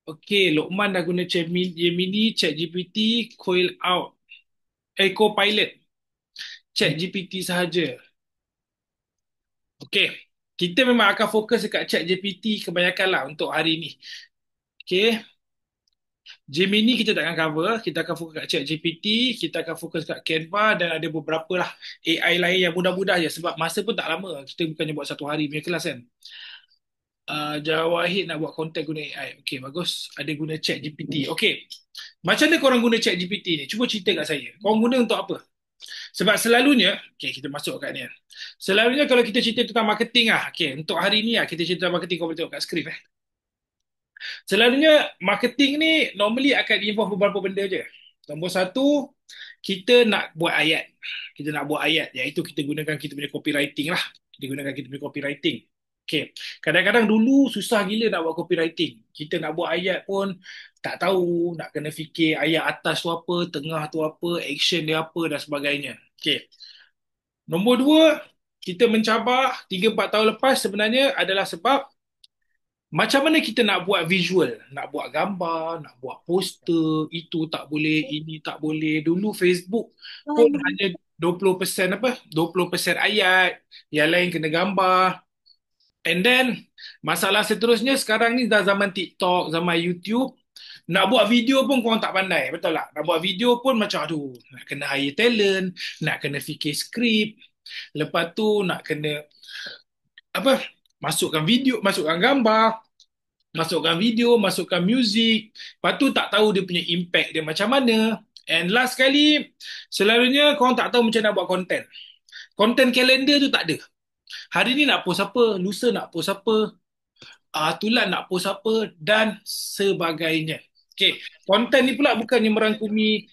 Okey, Lokman dah guna Gemini, ChatGPT, Coil Out, Copilot, ChatGPT sahaja. Okey, kita memang akan fokus dekat ChatGPT kebanyakan lah untuk hari ni. Okey, Gemini kita takkan cover, kita akan fokus kat ChatGPT, kita akan fokus kat Canva dan ada beberapa lah AI lain yang mudah-mudah je sebab masa pun tak lama. Kita bukannya buat satu hari punya kelas kan. Jawahid nak buat konten guna AI. Okey, bagus. Ada guna ChatGPT. Okey. Macam mana korang guna ChatGPT ni? Cuba cerita kat saya. Korang guna untuk apa? Sebab selalunya, okey, kita masuk kat ni. Selalunya kalau kita cerita tentang marketing lah. Okey, untuk hari ni lah kita cerita tentang marketing, kau boleh tengok kat skrip eh. Selalunya marketing ni normally akan involve beberapa benda je. Nombor satu, kita nak buat ayat. Kita nak buat ayat, iaitu kita gunakan kita punya copywriting lah. Kita gunakan kita punya copywriting. Okay. Kadang-kadang dulu susah gila nak buat copywriting. Kita nak buat ayat pun tak tahu, nak kena fikir ayat atas tu apa, tengah tu apa, action dia apa dan sebagainya. Okay. Nombor dua, kita mencabar 3-4 tahun lepas sebenarnya adalah sebab macam mana kita nak buat visual, nak buat gambar, nak buat poster, itu tak boleh, ini tak boleh. Dulu Facebook pun hanya 20% apa? 20% ayat, yang lain kena gambar. And then masalah seterusnya sekarang ni dah zaman TikTok, zaman YouTube. Nak buat video pun korang tak pandai, betul tak? Nak buat video pun macam aduh, nak kena hire talent, nak kena fikir skrip. Lepas tu nak kena apa? Masukkan video, masukkan gambar, masukkan video, masukkan muzik. Lepas tu tak tahu dia punya impact dia macam mana. And last kali, selalunya korang tak tahu macam nak buat konten. Konten kalender tu tak ada. Hari ni nak post apa, lusa nak post apa, tulan nak post apa dan sebagainya. Okay, konten ni pula bukannya merangkumi,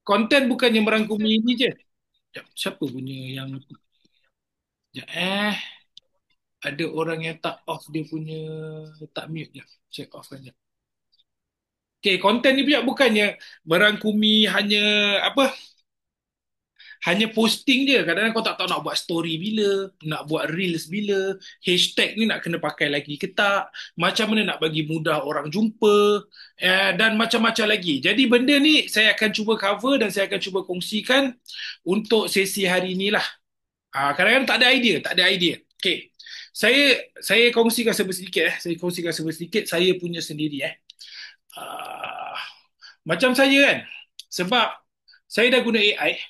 konten bukannya merangkumi ini je. Sekejap, siapa punya yang, sekejap, ada orang yang tak off dia punya, tak mute je. Check off kan je. Okay, konten ni pula bukannya merangkumi hanya apa, hanya posting je. Kadang-kadang kau tak tahu nak buat story bila, nak buat reels bila, hashtag ni nak kena pakai lagi ke tak, macam mana nak bagi mudah orang jumpa, dan macam-macam lagi. Jadi benda ni saya akan cuba cover dan saya akan cuba kongsikan untuk sesi hari ni lah. Kadang-kadang tak ada idea, tak ada idea. Okay. Saya kongsikan sedikit Saya kongsikan sedikit saya punya sendiri Ah, macam saya kan, sebab saya dah guna AI,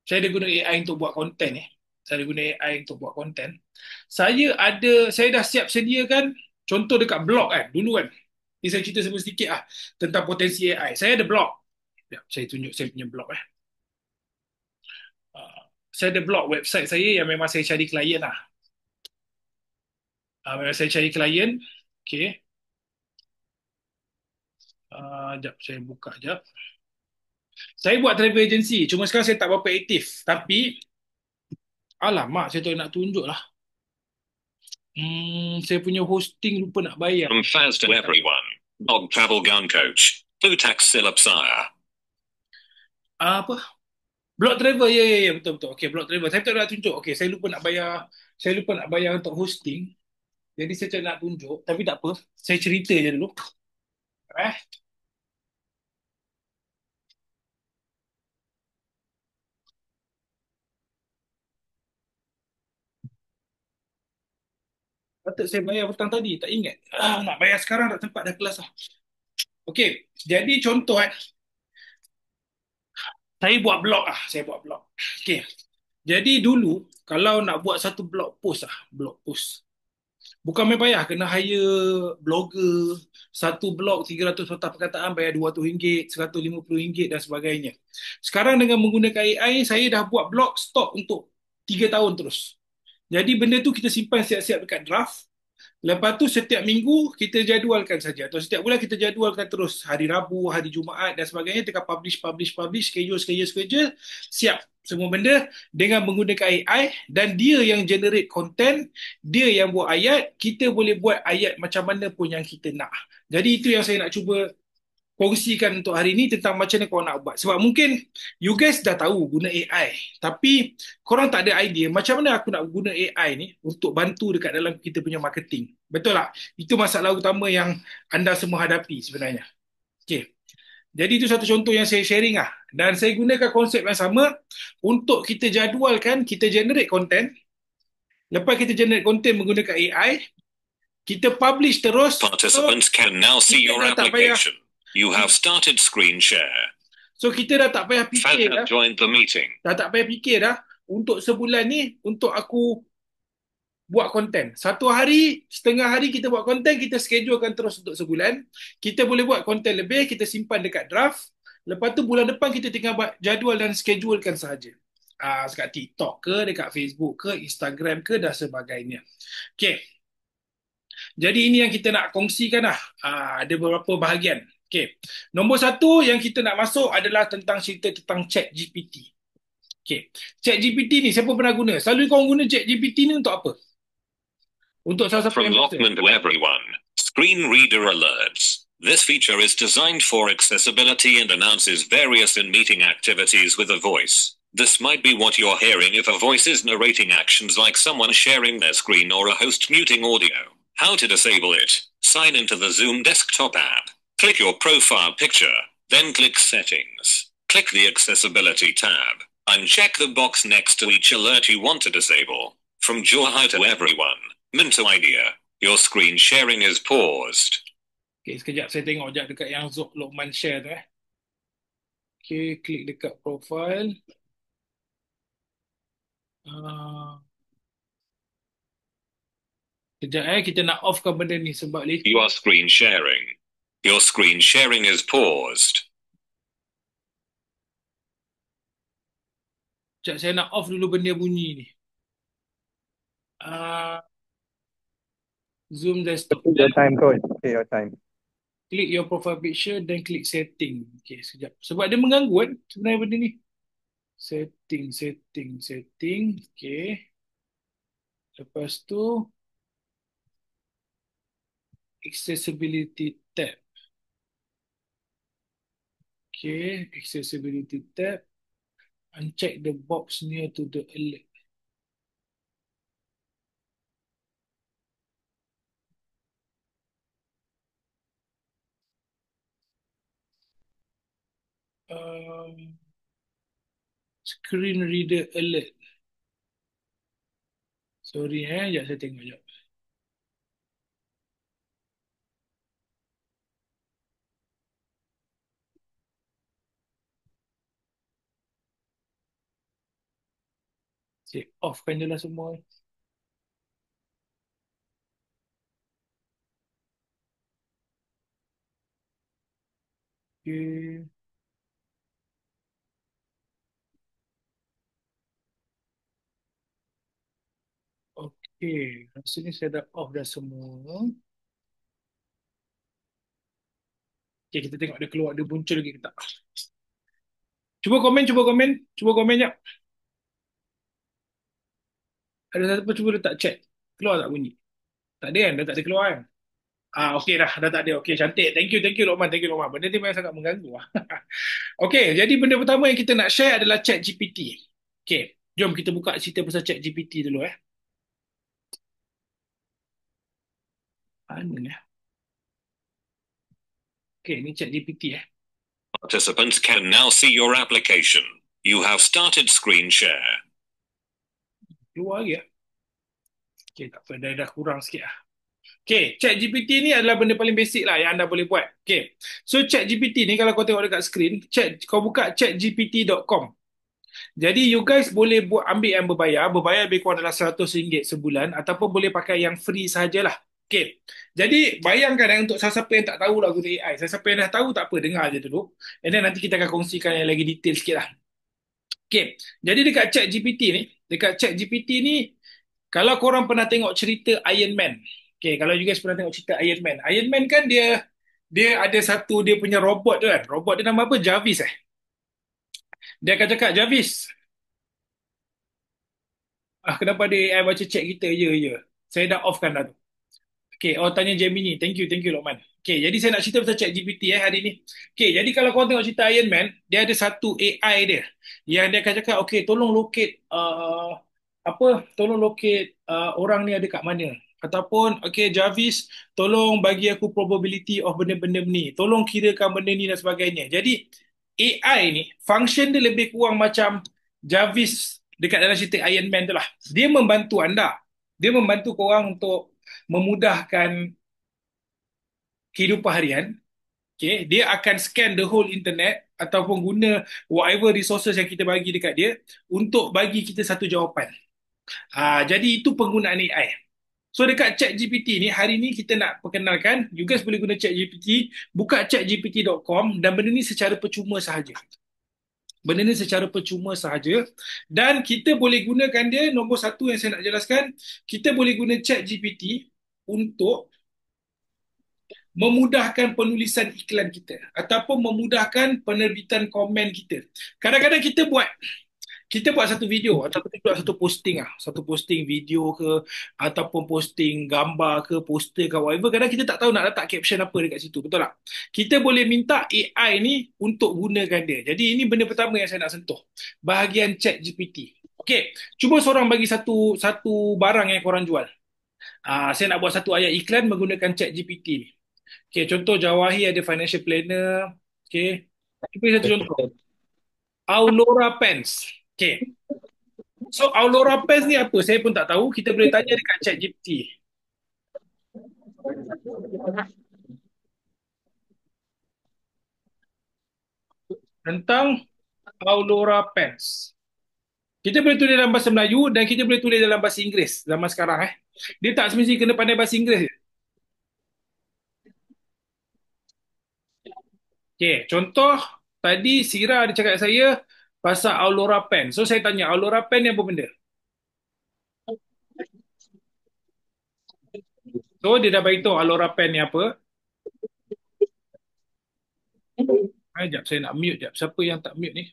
saya dah guna AI untuk buat konten Saya dah guna AI untuk buat konten. Saya dah siap sediakan contoh dekat blog kan, dulu kan. Ini saya cerita sedikit lah tentang potensi AI. Saya ada blog. Ya, saya tunjuk saya punya blog Ah, saya ada blog website saya yang memang saya cari klien lah. Memang saya cari klien. Okay. Jap, saya buka jap. Saya buat travel agency. Cuma sekarang saya tak berapa aktif. Tapi, alamak, saya tak nak tunjuk lah. Saya punya hosting lupa nak bayar. From Faz to everyone. Dog travel gun coach. Butax Silip Sire. Apa? Blog travel, ya, ya, ya, betul, betul. Okay, blog travel. Saya tak nak tunjuk. Okay, saya lupa nak bayar. Saya lupa nak bayar untuk hosting. Jadi saya tak nak tunjuk. Tapi tak apa. Saya cerita je dulu. Eh, patut saya bayar petang tadi. Tak ingat. Nak bayar sekarang tak tempat dah kelas lah. Okay, jadi contoh saya buat blog lah. Saya buat blog. Okay. Jadi dulu, kalau nak buat satu blog post. Bukan main payah, kena hire blogger, satu blog 300 patah perkataan bayar RM200, RM150 dan sebagainya. Sekarang dengan menggunakan AI, saya dah buat blog stok untuk 3 tahun terus. Jadi benda tu kita simpan siap-siap dekat draft. Lepas tu setiap minggu kita jadualkan saja atau setiap bulan kita jadualkan terus hari Rabu, hari Jumaat dan sebagainya kita publish schedule siap semua benda dengan menggunakan AI dan dia yang generate content, dia yang buat ayat, kita boleh buat ayat macam mana pun yang kita nak. Jadi itu yang saya nak cuba kongsikan untuk hari ni tentang macam mana korang nak buat. Sebab mungkin you guys dah tahu guna AI, tapi korang tak ada idea macam mana aku nak guna AI ni untuk bantu dekat dalam kita punya marketing. Betul tak? Itu masalah utama yang anda semua hadapi sebenarnya. Okay. Jadi itu satu contoh yang saya sharing lah. Dan saya gunakan konsep yang sama untuk kita jadualkan, kita generate content. Lepas kita generate content menggunakan AI, kita publish terus. Participants can now see kita your dah tak payah, application. You have started screen share. so kita dah tak payah Fad fikir has dah. joined the meeting. Dah tak payah fikir dah untuk sebulan ni untuk aku buat konten. Satu hari, setengah hari kita buat konten, kita schedulekan terus untuk sebulan. Kita boleh buat konten lebih, kita simpan dekat draft. Lepas tu bulan depan kita tinggal buat jadual dan schedulekan sahaja. Dekat TikTok ke, dekat Facebook ke, Instagram ke dan sebagainya. Okay. Jadi ini yang kita nak kongsikan lah. Ada beberapa bahagian. Okay. Nombor satu yang kita nak masuk adalah tentang cerita tentang ChatGPT. Okay. ChatGPT ni siapa pernah guna? Selalu korang guna ChatGPT ni untuk apa? Untuk siapa From yang biasa. Lockman to everyone, screen reader alerts. This feature is designed for accessibility and announces various in-meeting activities with a voice. This might be what you're hearing if a voice is narrating actions like someone sharing their screen or a host muting audio. How to disable it? Sign into the Zoom desktop app. Click your profile picture, then click Settings. Click the Accessibility tab. Uncheck the box next to each alert you want to disable. From Johai to everyone, mental idea. Your screen sharing is paused. Okay, sekejap saya tengok sekejap dekat yang Lokman share tu Okay, klik dekat profile. Sekejap kita nak offkan benda ni sebab leceh. You are screen sharing. Your screen sharing is paused. Sekejap saya nak off dulu benda bunyi ni. Zoom desktop. Take your time, coach. Take your time. Click your profile picture then click setting. Okay, sekejap. Sebab dia mengganggu kan sebenarnya benda ni. Setting. Okay. Lepas tu accessibility tab. Okay, accessibility tab. Uncheck the box near to the alert. Screen reader alert. Sorry sekejap saya tengok sekejap. Saya offkan je lah semua. Okay. Okay, rasanya saya dah off dah semua. Okay, kita tengok dia keluar, dia muncul lagi ke tak. Cuba komen jap. Ada siapa cuba letak chat. Keluar tak bunyi? Tak ada kan? Dah tak ada keluar kan? Okay dah tak ada. Okay, cantik. Thank you Lokman. Benda ni memang sangat mengganggu. Okay, jadi benda pertama yang kita nak share adalah ChatGPT. Okay, jom kita buka cerita pasal ChatGPT dulu Mana ni? Okay, ni ChatGPT Participants can now see your application. You have started screen share. Keluar lagi Okay, tak apa. Dah kurang sikit Okay, ChatGPT ni adalah benda paling basic lah yang anda boleh buat. Okay, so ChatGPT ni kalau kau tengok dekat screen, kau buka chatgpt.com. Jadi you guys boleh ambil yang berbayar lebih kurang dalam RM100 sebulan ataupun boleh pakai yang free sajalah. Okay, jadi bayangkan untuk siapa yang tak tahu lah guna AI. Siapa yang dah tahu tak apa, dengar je dulu. And then nanti kita akan kongsikan yang lagi detail sikit lah. Okay, jadi dekat ChatGPT ni, kalau korang pernah tengok cerita Iron Man. Okay, kalau you guys pernah tengok cerita Iron Man. Iron Man kan dia ada satu dia punya robot tu kan. Robot dia nama apa? Jarvis Dia akan cakap, Jarvis, kenapa dia AI baca chat kita? Ya. Saya dah offkan dah tu. Okay, tanya Gemini. Thank you Lokman. Okay, jadi saya nak cerita pasal ChatGPT hari ni. Okay, jadi kalau korang tengok cerita Iron Man, dia ada satu AI dia yang dia akan cakap, okay, tolong locate tolong locate orang ni ada kat mana. Ataupun, okay, Jarvis, tolong bagi aku probability of benda-benda ni. Tolong kirakan benda ni dan sebagainya. Jadi, AI ni, function dia lebih kurang macam Jarvis dekat dalam cerita Iron Man tu lah. Dia membantu anda. Dia membantu korang untuk memudahkan kehidupan harian. Okay, dia akan scan the whole internet ataupun guna whatever resources yang kita bagi dekat dia untuk bagi kita satu jawapan. Jadi itu penggunaan AI. So dekat ChatGPT ni, hari ni kita nak perkenalkan, you guys boleh guna ChatGPT, buka chatgpt.com dan benda ni secara percuma sahaja. Benda ni secara percuma sahaja dan kita boleh gunakan dia, nombor satu yang saya nak jelaskan, kita boleh guna ChatGPT untuk memudahkan penulisan iklan kita ataupun memudahkan penerbitan komen kita. Kadang-kadang kita buat satu video ataupun kita buat satu posting video ke ataupun posting gambar ke, poster ke, whatever. Kadang kita tak tahu nak letak caption apa dekat situ, betul tak? Kita boleh minta AI ni untuk gunakan dia. Jadi ini benda pertama yang saya nak sentuh, bahagian chat GPT. Okey, cuba seorang bagi satu barang yang korang jual. Saya nak buat satu ayat iklan menggunakan chat GPT ni. Okey, contoh Jawahi ada financial planner. Okey, cuba satu contoh. Aurora Pens. Okey. So Aurora Pens ni apa? Saya pun tak tahu. Kita boleh tanya dekat ChatGPT. Tentang Aurora Pens. Kita boleh tulis dalam bahasa Melayu dan kita boleh tulis dalam bahasa Inggeris zaman sekarang. Dia tak semestinya kena pandai bahasa Inggeris je. Okey, contoh tadi Sira ada cakap saya pasal Aurora Pen. So saya tanya, Aurora Pen ni apa benda? So dia dah beritahu Aurora Pen ni apa. Sekejap, saya nak mute sekejap. Siapa yang tak mute ni?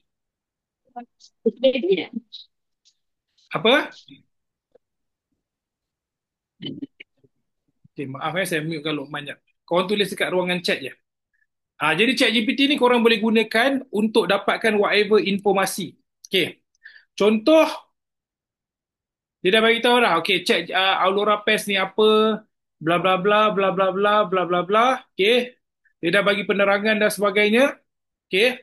Apa? Okay, maaf saya mute kan Lokman sekejap. Korang tulis dekat ruangan chat je. Jadi chat GPT ni korang boleh gunakan untuk dapatkan whatever informasi. Okay. Contoh, dia dah bagi tahu dah. Okay, chat Aurora Pest ni apa, bla bla bla bla bla bla bla bla bla. Okay. Dia dah bagi penerangan dan sebagainya. Okay.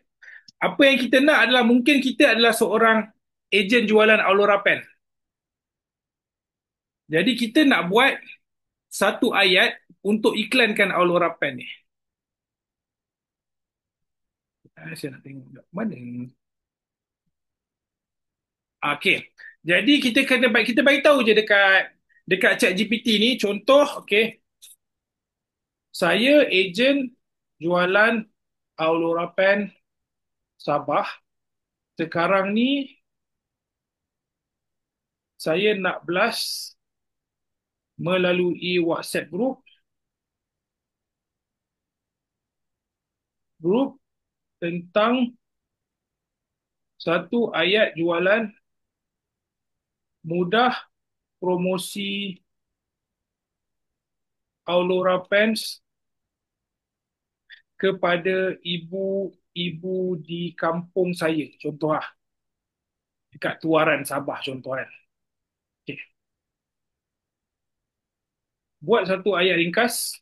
Apa yang kita nak adalah mungkin kita adalah seorang ejen jualan Aurora Pen. Jadi kita nak buat satu ayat untuk iklankan Aurora Pen ni. Saya nak tengok mana. Okey. Jadi kita bagi tahu je dekat chat GPT ni contoh, okey. Saya ejen jualan Aurora Pen Sabah. Sekarang ni saya nak blast melalui WhatsApp group tentang satu ayat jualan mudah promosi Aurora Pens kepada ibu-ibu di kampung saya, contoh dekat Tuaran Sabah contoh kan. Okay. Buat satu ayat ringkas,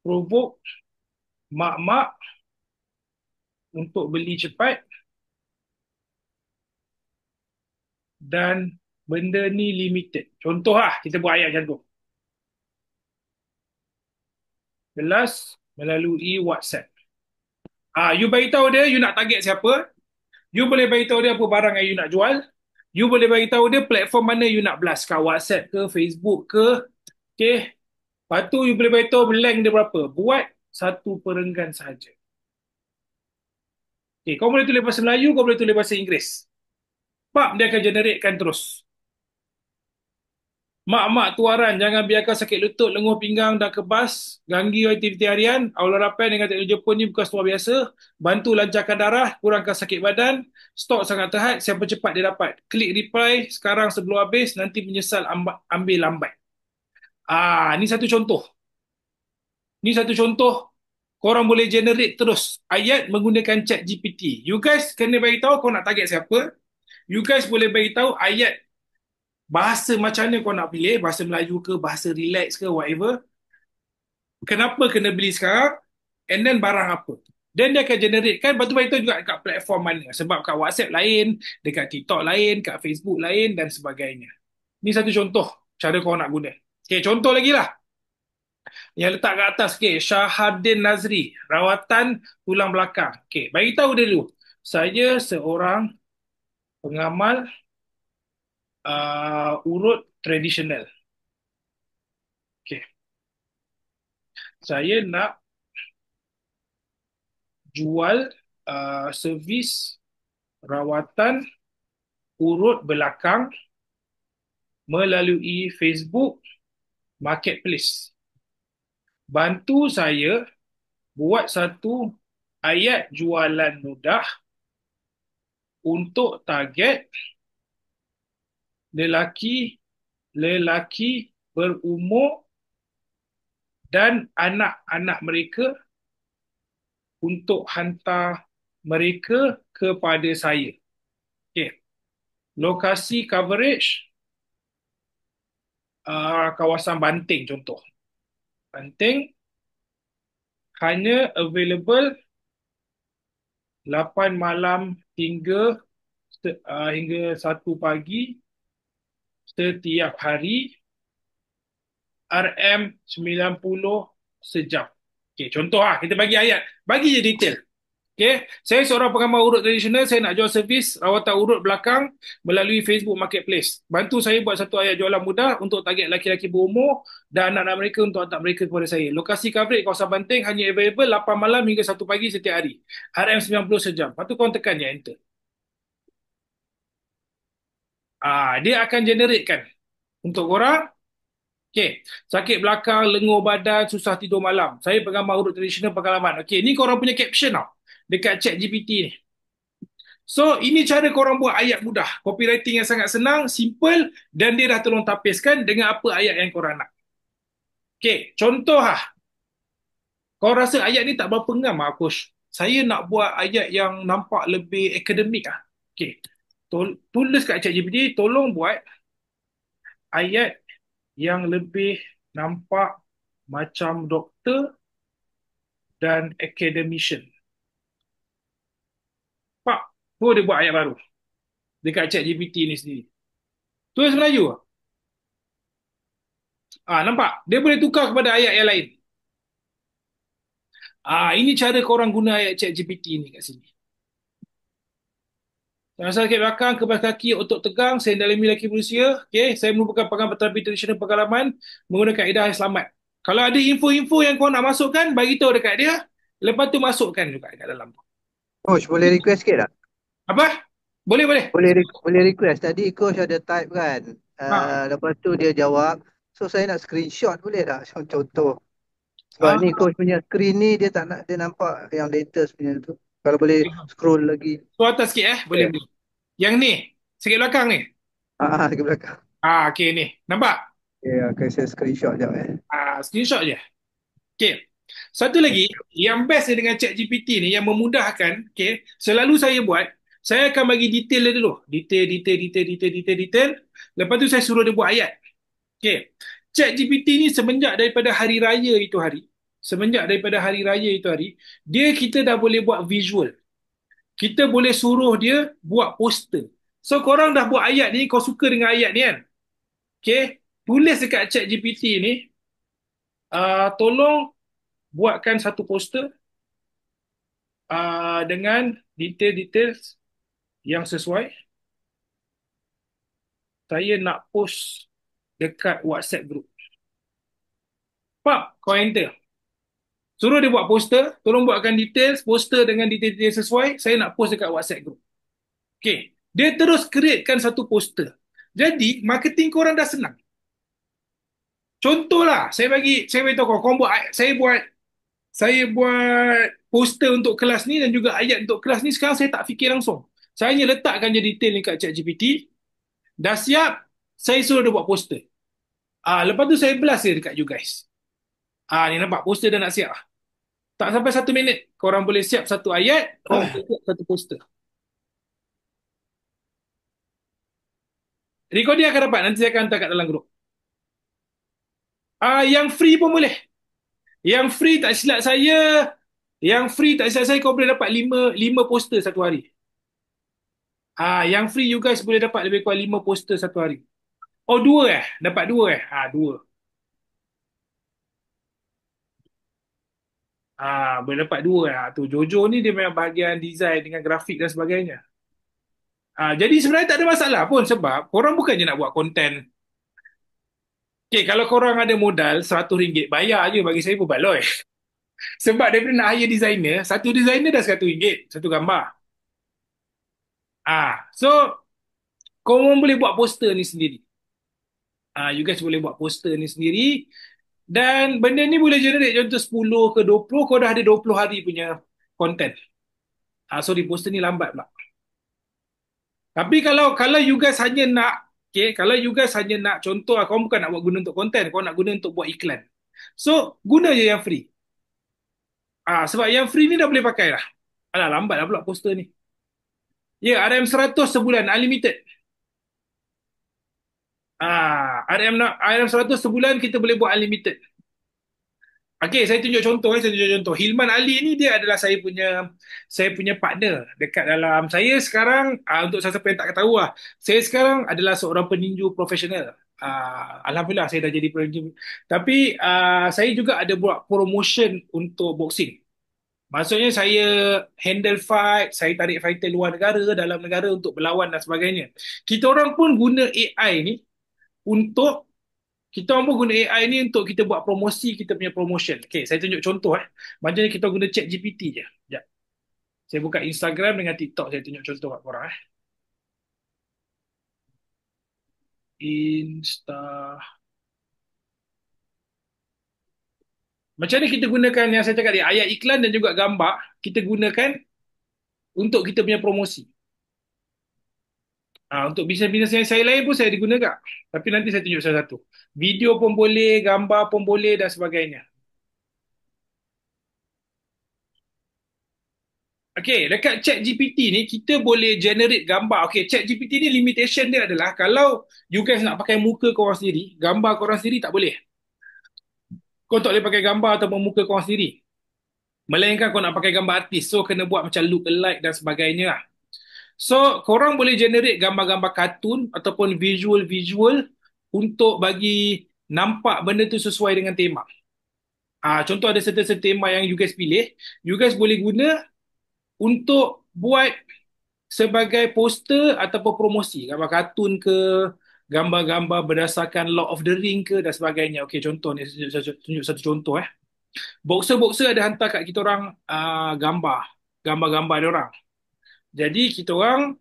provoke mak-mak untuk beli cepat dan benda ni limited. Contoh kita buat ayat macam tu. Jelas melalui WhatsApp. You beritahu dia you nak target siapa. You boleh beritahu dia apa barang yang you nak jual. You boleh beritahu dia platform mana you nak blast. Kat WhatsApp ke, Facebook ke. Okay. Lepas tu you boleh beritahu length dia berapa. Buat satu perenggan sahaja. Okay. Kau boleh tulis bahasa Melayu, kau boleh tulis bahasa Inggeris. Dia akan generatekan terus. Mak-mak tuaran, jangan biarkan sakit lutut, lenguh pinggang dan kebas ganggu aktiviti harian. Aurora Pen dengan teknologi Jepun ni bukan sesuatu biasa. Bantu lancarkan darah, kurangkan sakit badan. Stok sangat terhad, siapa cepat dia dapat. Klik reply sekarang sebelum habis, nanti menyesal ambil lambat. Ni satu contoh. Ni satu contoh. Korang boleh generate terus ayat menggunakan chat GPT. You guys kena bagi tahu kau nak target siapa. You guys boleh bagi tahu ayat bahasa macam mana kau nak pilih, bahasa Melayu ke, bahasa relax ke, whatever. Kenapa kena beli sekarang, and then barang apa. Then dia akan generate kan, lepas tu bagi tahu juga kat platform mana. Sebab kat WhatsApp lain, dekat TikTok lain, kat Facebook lain dan sebagainya. Ni satu contoh cara kau nak guna. Okay, contoh lagi lah. Yang letak kat atas, okay, Syahadin Nazri, rawatan tulang belakang. Okay, bagi tahu dia dulu. Saya seorang pengamal urut tradisional. Okay. Saya nak jual servis rawatan urut belakang melalui Facebook Marketplace. Bantu saya buat satu ayat jualan mudah untuk target lelaki berumur dan anak-anak mereka untuk hantar mereka kepada saya. Okay. Lokasi coverage kawasan Banting contoh. Banting hanya available 8 malam hingga 1 pagi setiap hari, RM90 sejam. Okay, contoh kita bagi ayat. Bagi je detail. Okay, saya seorang pengamal urut tradisional, saya nak jual servis rawatan urut belakang melalui Facebook Marketplace. Bantu saya buat satu ayat jualan mudah untuk target laki-laki berumur dan anak-anak mereka untuk hantar mereka kepada saya. Lokasi coverage kawasan Banting hanya available 8 malam hingga 1 pagi setiap hari. RM90 sejam. Lepas tu kau tekan je enter. Dia akan generatekan untuk korang. Okay, sakit belakang, lengur badan, susah tidur malam. Saya pengamal urut tradisional pengalaman. Okay, ni korang punya caption tau. Dekat chat GPT ni. So, ini cara korang buat ayat mudah. Copywriting yang sangat senang, simple, dan dia dah tolong tapiskan dengan apa ayat yang korang nak. Okay, contoh Kau rasa ayat ni tak berapa ngam Coach. Saya nak buat ayat yang nampak lebih akademik Okay, tulis kat chat GPT, tolong buat ayat yang lebih nampak macam doktor dan academician. Pak, tu dia buat ayat baru dekat chat GPT ni sendiri. Tulis Melayu. Nampak? Dia boleh tukar kepada ayat yang lain. Ini cara korang guna ayat chat GPT ni kat sini. Rasa sakit belakang, kebas kaki, otot tegang, saya dalami lelaki berusia. Okay, saya merupakan pengamal terapi tradisional pengalaman menggunakan kaedah yang selamat. Kalau ada info-info yang kau nak masukkan, bagi tahu dekat dia. Lepas tu masukkan juga kat dalam tu. Coach, boleh request sikit tak? Apa? Boleh. Boleh request. Tadi coach ada type kan. Lepas tu dia jawab. So saya nak screenshot boleh tak? Contoh. Sebab ni coach punya screen ni dia tak nak dia nampak yang latest punya tu. Kalau boleh scroll lagi. Tu atas sikit boleh. Yang ni, sikit belakang ni. Ke belakang. Okay ni. Nampak? Okay, saya screenshot jap Screenshot je. Okay. Satu lagi, yang best dengan chat GPT ni, yang memudahkan, okay, selalu saya buat, saya akan bagi detail dia dulu. Detail. Lepas tu saya suruh dia buat ayat. Okay. Chat GPT ni semenjak daripada hari raya itu hari, kita dah boleh buat visual. Kita boleh suruh dia buat poster. So, korang dah buat ayat ni, kau suka dengan ayat ni kan? Okay. Tulis dekat chat GPT ni, tolong buatkan satu poster dengan detail-detail yang sesuai. Saya nak post dekat WhatsApp group. Kau enter. Suruh dia buat poster, tolong buatkan detail, poster dengan detail-detail sesuai, saya nak post dekat WhatsApp group. Okay. Dia terus createkan satu poster. Jadi, marketing korang dah senang. Contohlah, saya beritahu kau buat, saya buat poster untuk kelas ni dan juga ayat untuk kelas ni. Sekarang saya tak fikir langsung. Saya hanya letakkan je detail ni kat ChatGPT. Dah siap, saya suruh dia buat poster. Lepas tu saya blast dia dekat you guys. Ni nampak poster dah nak siap. Tak sampai 1 minit, korang boleh siap satu ayat, korang boleh siap satu poster. Recording akan dapat, nanti saya akan hantar kat dalam grup. Yang free pun boleh. Yang free tak silap saya, kau boleh dapat 5 poster satu hari. Yang free you guys boleh dapat lebih kurang 5 poster satu hari. Oh, 2 Dapat 2 2. Boleh dapat 2 tu. Jojo ni dia memang bahagian design dengan grafik dan sebagainya. Jadi sebenarnya tak ada masalah pun sebab korang bukannya nak buat konten. Okay, kalau korang ada modal RM100, bayar je, bagi saya pun baloi. Sebab daripada nak hire designer, satu designer dah RM100, satu gambar. So korang boleh buat poster ni sendiri. You guys boleh buat poster ni sendiri. Dan benda ni boleh generate contoh 10 ke 20, kau dah ada 20 hari punya konten. Sorry, poster ni lambat pula. Tapi kalau you guys hanya nak, kalau you guys hanya nak, contoh kau bukan nak buat guna untuk konten, kau nak guna untuk buat iklan. So, guna je yang free. Sebab yang free ni dah boleh pakai dah. Lambat lah pula poster ni. Ya, RM100 sebulan, unlimited. RM100 sebulan kita boleh buat unlimited. Okay, saya tunjuk contoh. Hilman Ali ni dia adalah saya punya partner dekat dalam. Saya sekarang, untuk siapa yang tak tahu saya sekarang adalah seorang peninju profesional. Alhamdulillah saya dah jadi peninju. Tapi saya juga ada buat promotion untuk boxing. Maksudnya saya handle fight, saya tarik fighter luar negara, dalam negara untuk berlawan dan sebagainya. Kita orang pun guna AI ni untuk kita orang pun guna AI ni untuk kita buat promosi kita punya promotion. Okay, saya tunjuk contoh Macam ni kita guna chat GPT je. Sekejap. Saya buka Instagram dengan TikTok, saya tunjuk contoh kat korang Insta. Macam ni kita gunakan yang saya cakap tadi, ayat iklan dan juga gambar, kita gunakan untuk kita punya promosi. Untuk bisnes-bisnes yang saya lain pun saya diguna tak. Tapi nanti saya tunjuk salah satu. Video pun boleh, gambar pun boleh dan sebagainya. Okay, dekat chat GPT ni kita boleh generate gambar. Okay, chat GPT ni limitation dia adalah kalau you guys nak pakai muka korang sendiri, gambar korang sendiri tak boleh. Kau tak boleh pakai gambar ataupun muka korang sendiri. Melainkan kau nak pakai gambar artis. So, kena buat macam look alike dan sebagainya lah. So, korang boleh generate gambar-gambar kartun ataupun visual-visual untuk bagi nampak benda tu sesuai dengan tema. Contoh ada certain tema yang you guys pilih, you guys boleh guna untuk buat sebagai poster ataupun promosi. Gambar kartun ke, gambar-gambar berdasarkan Lord of the Ring ke dan sebagainya. Okey, contoh ni, tunjuk satu contoh Boxer-boxer ada hantar kat kita orang gambar-gambar dia orang. Jadi kita orang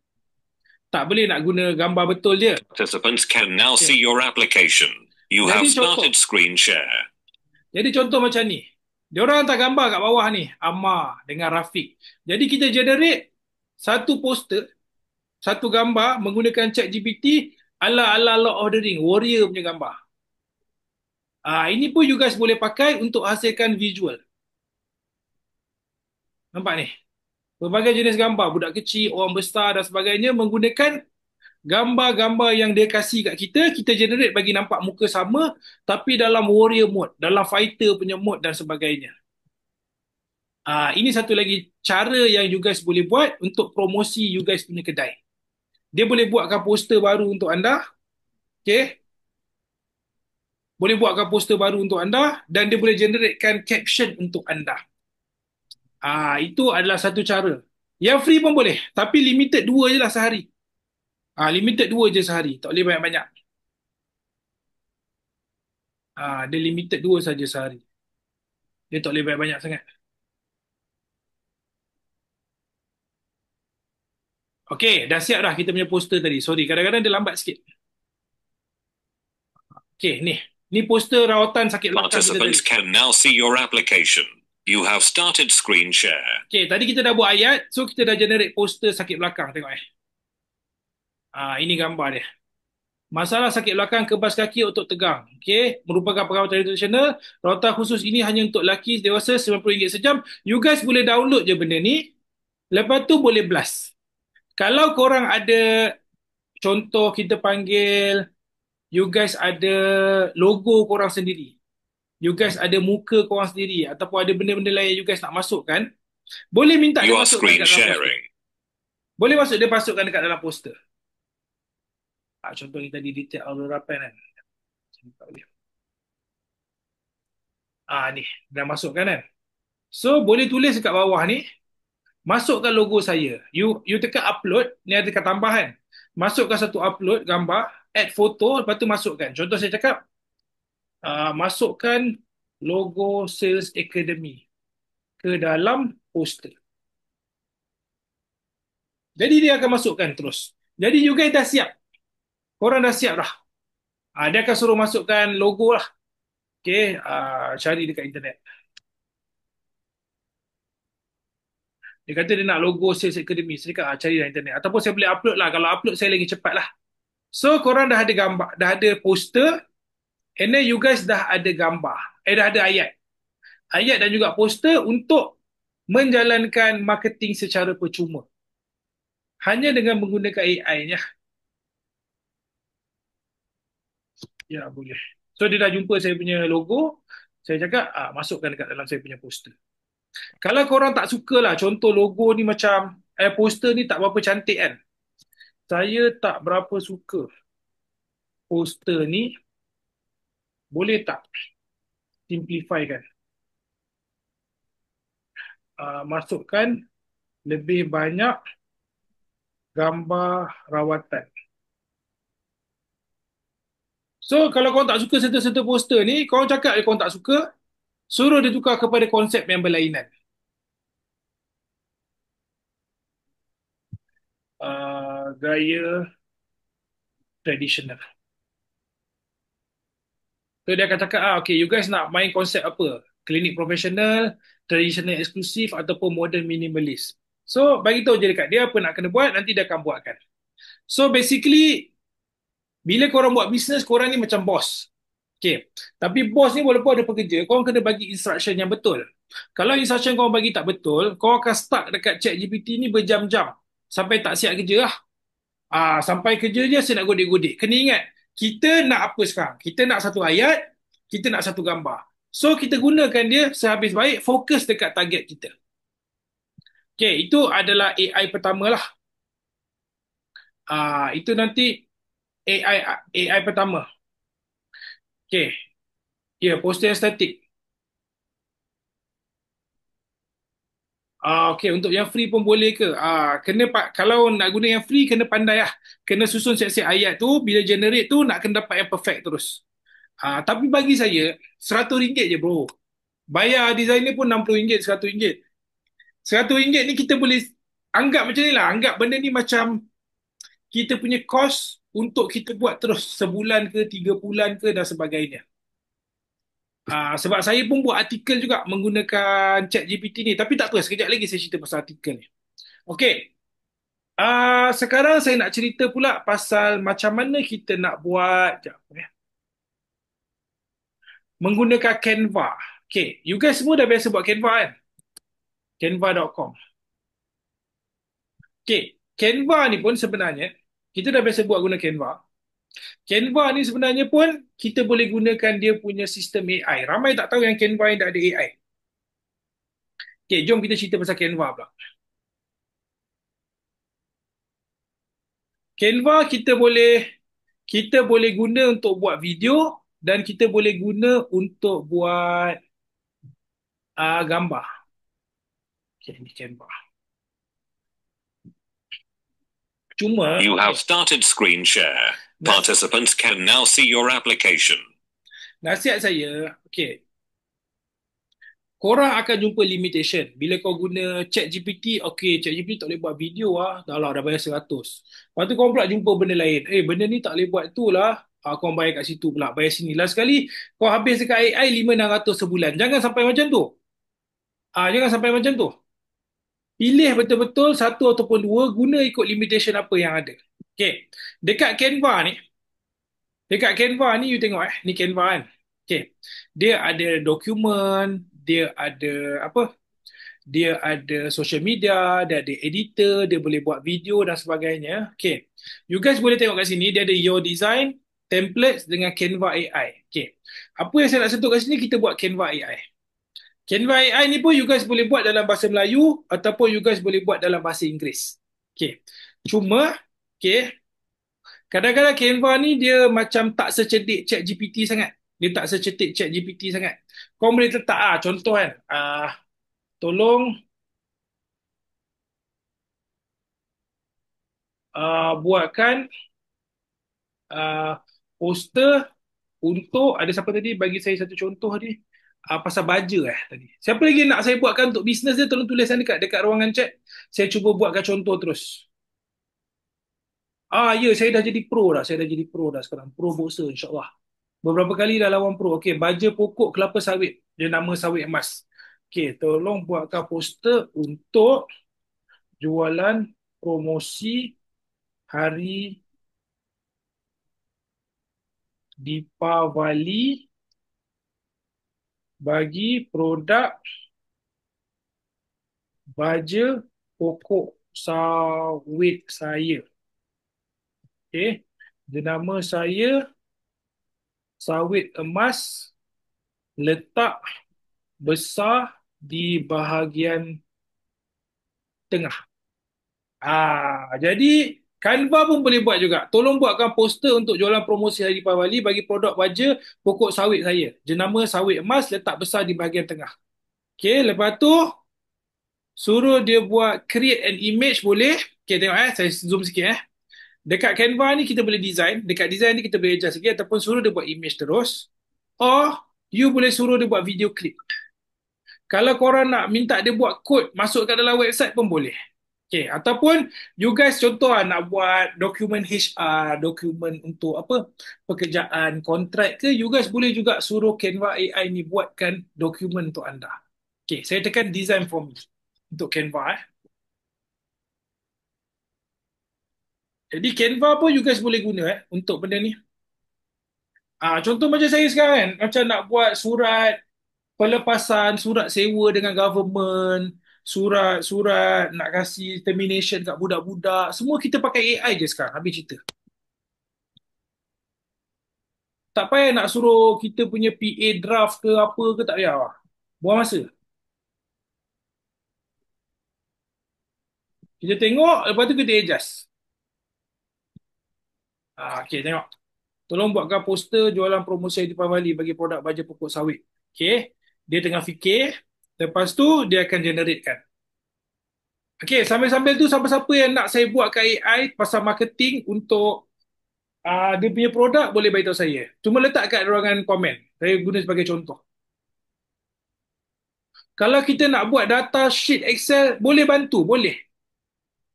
tak boleh nak guna gambar betul je. Participants can now see your application. You have started screen share. Jadi contoh macam ni. Dia orang hantar gambar kat bawah ni, Ammar dengan Rafiq. Jadi kita generate satu poster, satu gambar menggunakan chat GPT ala-ala Lord of the Ring, warrior punya gambar. Ini pun you guys boleh pakai untuk hasilkan visual. Nampak ni? Berbagai jenis gambar, budak kecil, orang besar dan sebagainya menggunakan gambar-gambar yang dia kasih kat kita, kita generate bagi nampak muka sama tapi dalam warrior mode, dalam fighter punya mode dan sebagainya. Ini satu lagi cara yang you guys boleh buat untuk promosi you guys punya kedai. Dia boleh buatkan poster baru untuk anda. Okay. Boleh buatkan poster baru untuk anda dan dia boleh generatekan caption untuk anda. Itu adalah satu cara. Yang free pun boleh, tapi limited 2 je lah sehari. Limited 2 je sehari, tak boleh banyak-banyak. Dia limited 2 saja sehari. Dia tak boleh banyak-banyak sangat. Okey, dah siap dah kita punya poster tadi. Sorry, kadang-kadang dia lambat sikit. Okey, ni. Ni poster rawatan sakit belakang kita tadi. Participants can now see your application. You have started screen share. Okey, tadi kita dah buat ayat, so kita dah generate poster sakit belakang. Tengok Ini gambar dia. Masalah sakit belakang kebas kaki otot tegang. Okey, merupakan perawatan tradisional. Rawatan khusus ini hanya untuk lelaki dewasa RM90 sejam. You guys boleh download je benda ni. Lepas tu boleh blast. Kalau korang ada, contoh kita panggil, you guys ada logo korang sendiri. You guys ada muka korang sendiri. Ataupun ada benda-benda lain you guys nak masukkan. Boleh minta dia You are masukkan screen dekat dalam poster. sharing. Boleh dia masukkan dekat dalam poster. Contoh ni tadi detail Aurora Pen kan. Ni dah masukkan kan. So boleh tulis dekat bawah ni, masukkan logo saya. You tekan upload, ni ada dekat tambahan. Masukkan satu upload gambar, add foto, lepas tu masukkan. Contoh saya cakap, masukkan logo Sales Academy ke dalam poster. Jadi dia akan masukkan terus. Jadi you guys dah siap. Korang dah siap dah. Dia akan suruh masukkan logo lah. Okay, cari dekat internet. Dia kata dia nak logo Sales Academy. Saya cakap cari dalam internet. Ataupun saya boleh upload lah. Kalau upload saya lagi cepat lah. So korang dah ada gambar, dah ada poster, and then you guys dah ada gambar. Dah ada ayat. Ayat dan juga poster untuk menjalankan marketing secara percuma. Hanya dengan menggunakan AI-nya. Ya, boleh. So dia dah jumpa saya punya logo, saya cakap masukkan dekat dalam saya punya poster. Kalau korang tak suka lah, contoh logo ni macam, poster ni tak berapa cantik kan. Saya tak berapa suka poster ni, boleh tak simplify kan? Masukkan lebih banyak gambar rawatan. So kalau korang tak suka serta-serta poster ni, korang cakap korang tak suka, suruh dia tukar kepada konsep yang berlainan. Gaya tradisional. So dia akan cakap, okay, you guys nak main konsep apa? Klinik profesional, tradisional eksklusif ataupun modern minimalist. So bagi tahu je dekat dia apa nak kena buat, nanti dia akan buatkan. So basically, bila korang buat bisnes, korang ni macam bos. Okay. Tapi bos ni walaupun ada pekerja, korang kena bagi instruction yang betul. Kalau instruction korang bagi tak betul, korang akan stuck dekat ChatGPT ni berjam-jam. Sampai tak siap kerja lah. Sampai kerja je saya nak godik-godik. Kena ingat, kita nak apa sekarang? Kita nak satu ayat, kita nak satu gambar. So kita gunakan dia sehabis baik, fokus dekat target kita. Okay, itu adalah AI pertama lah. Itu nanti AI pertama. Okay. Ya, poster yang statik. Okay, untuk yang free pun boleh ke? Kalau nak guna yang free, kena pandai lah. Kena susun siap-siap ayat tu, bila generate tu, nak kena dapat yang perfect terus. Tapi bagi saya, RM100 je bro. Bayar designer pun RM60, RM100. RM100 ni kita boleh anggap macam ni lah. Anggap benda ni macam kita punya cost untuk kita buat terus sebulan ke, 3 bulan ke dan sebagainya. Sebab saya pun buat artikel juga menggunakan ChatGPT ni. Tapi tak apa, sekejap lagi saya cerita pasal artikel ni. Okey. Sekarang saya nak cerita pula pasal macam mana kita nak buat menggunakan Canva. Okey, you guys semua dah biasa buat Canva kan? Canva.com. Okey, Canva ni pun sebenarnya kita dah biasa buat guna Canva. Canva ni sebenarnya pun kita boleh gunakan dia punya sistem AI. Ramai tak tahu yang Canva ni tak ada AI. Okay, jom kita cerita pasal Canva pula. Canva kita boleh guna untuk buat video dan kita boleh guna untuk buat gambar. Okay, ni Canva. Cuma You have started screen share. Participants can now see your application. nasihat saya, okay, korang akan jumpa limitation. Bila kau guna ChatGPT, okay, ChatGPT tak boleh buat video dah bayar 100. Lepas tu korang pula jumpa benda lain. Benda ni tak boleh buat tu lah. Korang bayar kat situ pula, bayar sini. Last sekali, kau habis dekat AI 500-600 sebulan. Jangan sampai macam tu. Jangan sampai macam tu. Pilih betul-betul satu ataupun dua, guna ikut limitation apa yang ada. Okay, dekat Canva ni, Dekat Canva ni you tengok ni Canva kan. Okay. Dia ada dokumen, dia ada apa? Dia ada social media, dia ada editor, dia boleh buat video dan sebagainya. Okay. You guys boleh tengok kat sini, dia ada your design, templates dengan Canva AI. Okay. Apa yang saya nak sentuh kat sini, kita buat Canva AI. Canva AI ni pun you guys boleh buat dalam bahasa Melayu ataupun you guys boleh buat dalam bahasa Inggeris. Okay. Cuma, okay, kadang-kadang Canva ni dia macam tak secerdik ChatGPT sangat. Dia tak secerdik ChatGPT sangat. Kau boleh letak contoh kan. Tolong buatkan poster untuk, ada siapa tadi bagi saya satu contoh tadi, pasal baja tadi. Siapa lagi nak saya buatkan untuk bisnes dia, tolong tuliskan dekat ruangan chat. Saya cuba buatkan contoh terus. Ya, saya dah jadi pro dah. Saya dah jadi pro dah sekarang. Pro boxer insyaAllah. Beberapa kali dah lawan pro. Okey, baja pokok kelapa sawit. Dia nama sawit emas. Okey, tolong buatkan poster untuk jualan promosi hari Deepavali bagi produk baja pokok sawit saya. Okey, dia nama saya sawit emas, letak besar di bahagian tengah. Jadi Canva pun boleh buat juga. Tolong buatkan poster untuk jualan promosi hari Deepavali bagi produk baja pokok sawit saya. Jenama sawit emas, letak besar di bahagian tengah. Okey, lepas tu suruh dia buat create an image boleh. Okey, tengok saya zoom sikit Dekat Canva ni kita boleh design, dekat design ni kita boleh adjust sikit ataupun suruh dia buat image terus. Or you boleh suruh dia buat video clip. Kalau korang nak minta dia buat kod masuk kat dalam website pun boleh. Okay, ataupun you guys contoh nak buat dokumen HR, dokumen untuk apa, pekerjaan, kontrak ke, you guys boleh juga suruh Canva AI ni buatkan dokumen untuk anda. Okay, saya tekan design for me untuk Canva Jadi Canva pun you guys boleh guna untuk benda ni. Contoh macam saya sekarang kan, macam nak buat surat pelepasan, surat sewa dengan government, surat-surat nak kasih termination kat budak-budak, semua kita pakai AI je sekarang, habis cerita. Tak payah nak suruh kita punya PA draft ke apa ke, tak payah. Buang masa. Kita tengok, lepas tu kita adjust. Okay, tengok. Tolong buatkan poster jualan promosi Deepavali bagi produk baja pokok sawit. Okay, dia tengah fikir. Lepas tu, dia akan generatekan. Okay, sambil-sambil tu, siapa-siapa yang nak saya buat kat AI pasal marketing untuk dia punya produk, boleh beritahu saya. Cuma letak kat ruangan komen. Saya guna sebagai contoh. Kalau kita nak buat data sheet Excel, boleh bantu, boleh.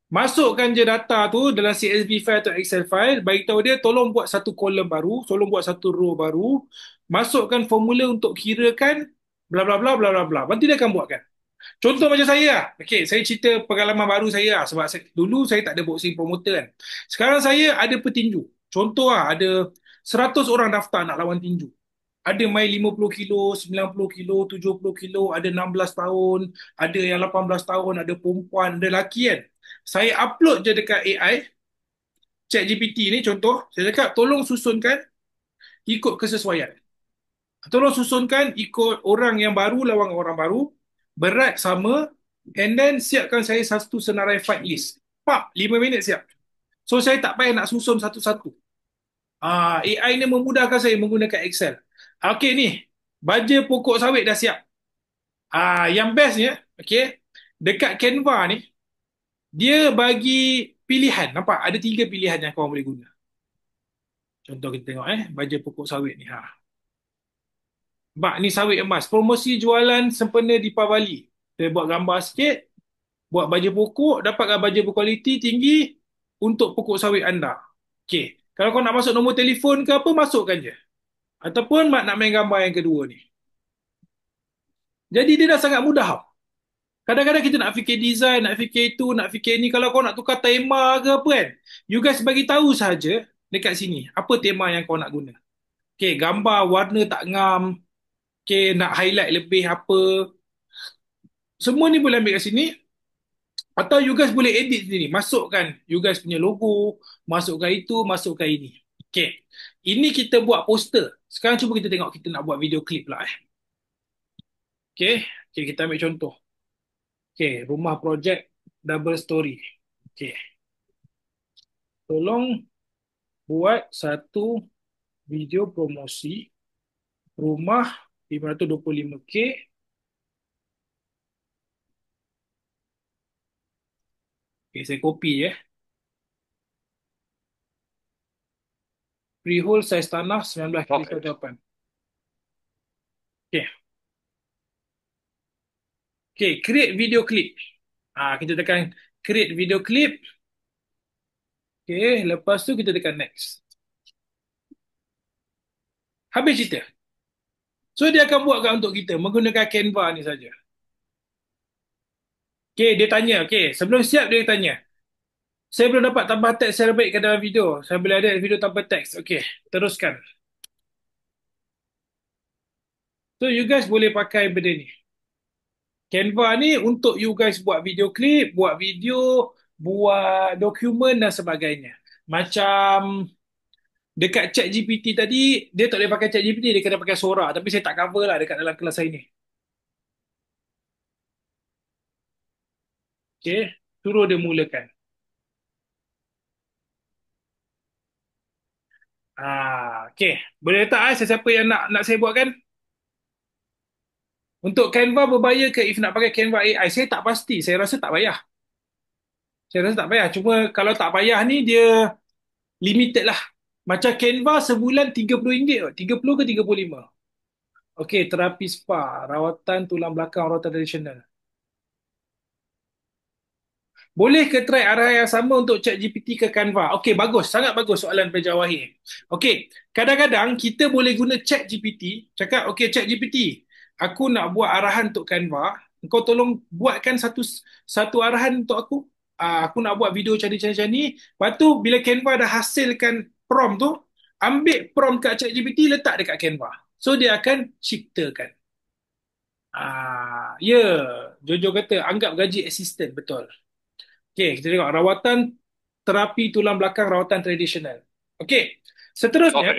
Masukkan je data tu dalam CSV file atau Excel file, bagi tahu dia tolong buat satu kolom baru, tolong buat satu row baru, masukkan formula untuk kirakan bla bla bla bla bla bla. Nanti dia akan buatkan. Contoh macam saya lah. Okay, saya cerita pengalaman baru saya lah. Sebab dulu saya tak ada boxing promoter kan. Sekarang saya ada petinju. Contoh lah, ada 100 orang daftar nak lawan tinju. Ada main 50 kilo, 90 kilo, 70 kilo, ada 16 tahun, ada yang 18 tahun, ada perempuan, ada lelaki kan. Saya upload je dekat AI, ChatGPT ni contoh, saya cakap tolong susunkan ikut kesesuaian. Tolong susunkan ikut orang yang baru lawan orang baru, berat sama, and then siapkan saya satu senarai fight list. 5 minit siap. So saya tak payah nak susun satu-satu. AI ni memudahkan saya menggunakan Excel. Okey ni, baja pokok sawit dah siap. Yang bestnya, okey, dekat Canva ni, dia bagi pilihan. Nampak? Ada 3 pilihan yang korang boleh guna. Contoh kita tengok baja pokok sawit ni. Ni sawit emas. Promosi jualan sempena Deepavali. Kita buat gambar sikit. Buat baja pokok. Dapatkan baja berkualiti tinggi untuk pokok sawit anda. Okey. Kalau kau nak masuk nombor telefon ke apa, masukkan je. Ataupun nak main gambar yang kedua ni. Jadi dia dah sangat mudah. Kadang-kadang kita nak fikir design, nak fikir itu, nak fikir ni. Kalau kau nak tukar tema ke apa kan, you guys bagi tahu saja. dekat sini. Apa tema yang kau nak guna? Okay, gambar warna tak ngam. Okay, nak highlight lebih apa. Semua ni boleh ambil kat sini. Atau you guys boleh edit sendiri. Masukkan you guys punya logo. Masukkan itu, masukkan ini. Okay. Ini kita buat poster. Sekarang cuba kita tengok kita nak buat video klip lah. Okay. Okay, kita ambil contoh. Okay, rumah projek double story. Okay. Tolong buat satu video promosi rumah 525K. Okay, saya copy ya. Freehold saiz tanah 19x8. Okay. Okay, create video clip. Kita tekan create video clip. Okay, lepas tu kita tekan next. Habis cerita. So, dia akan buatkan untuk kita menggunakan Canva ni saja. Okay, dia tanya. Okay, sebelum siap dia tanya. Saya belum dapat tambah teks secara baik ke dalam video. Saya boleh ada video tanpa teks. Okay, teruskan. So, you guys boleh pakai benda ni. Canva ni untuk you guys buat video klip, buat video, buat dokumen dan sebagainya. Macam dekat ChatGPT tadi, dia tak boleh pakai ChatGPT, dia kena pakai Sora. Tapi saya tak cover lah dekat dalam kelas saya ni. Okay, suruh dia mulakan. Okay, boleh letak sesiapa yang nak saya buatkan? Untuk Canva berbayar ke if nak pakai Canva AI? Saya tak pasti, saya rasa tak payah. Saya rasa tak payah, cuma kalau tak payah ni dia limited lah. Macam Canva sebulan RM30, 30 ke 35? Okey, terapi spa, rawatan tulang belakang, rawatan tradisional. Boleh ke try arah yang sama untuk ChatGPT ke Canva? Okey, bagus. Sangat bagus soalan Peja Wahid. Okey, kadang-kadang kita boleh guna ChatGPT. Cakap, okey ChatGPT, aku nak buat arahan untuk Canva. Kau tolong buatkan satu arahan untuk aku. Aku nak buat video macam ni. Lepas tu, bila Canva dah hasilkan prompt tu, ambil prompt kat ChatGPT, letak dekat Canva. So, dia akan ciptakan. Ya, Jojo kata, anggap gaji assistant. Betul. Okey, kita tengok rawatan terapi tulang belakang rawatan tradisional. Okey. Seterusnya,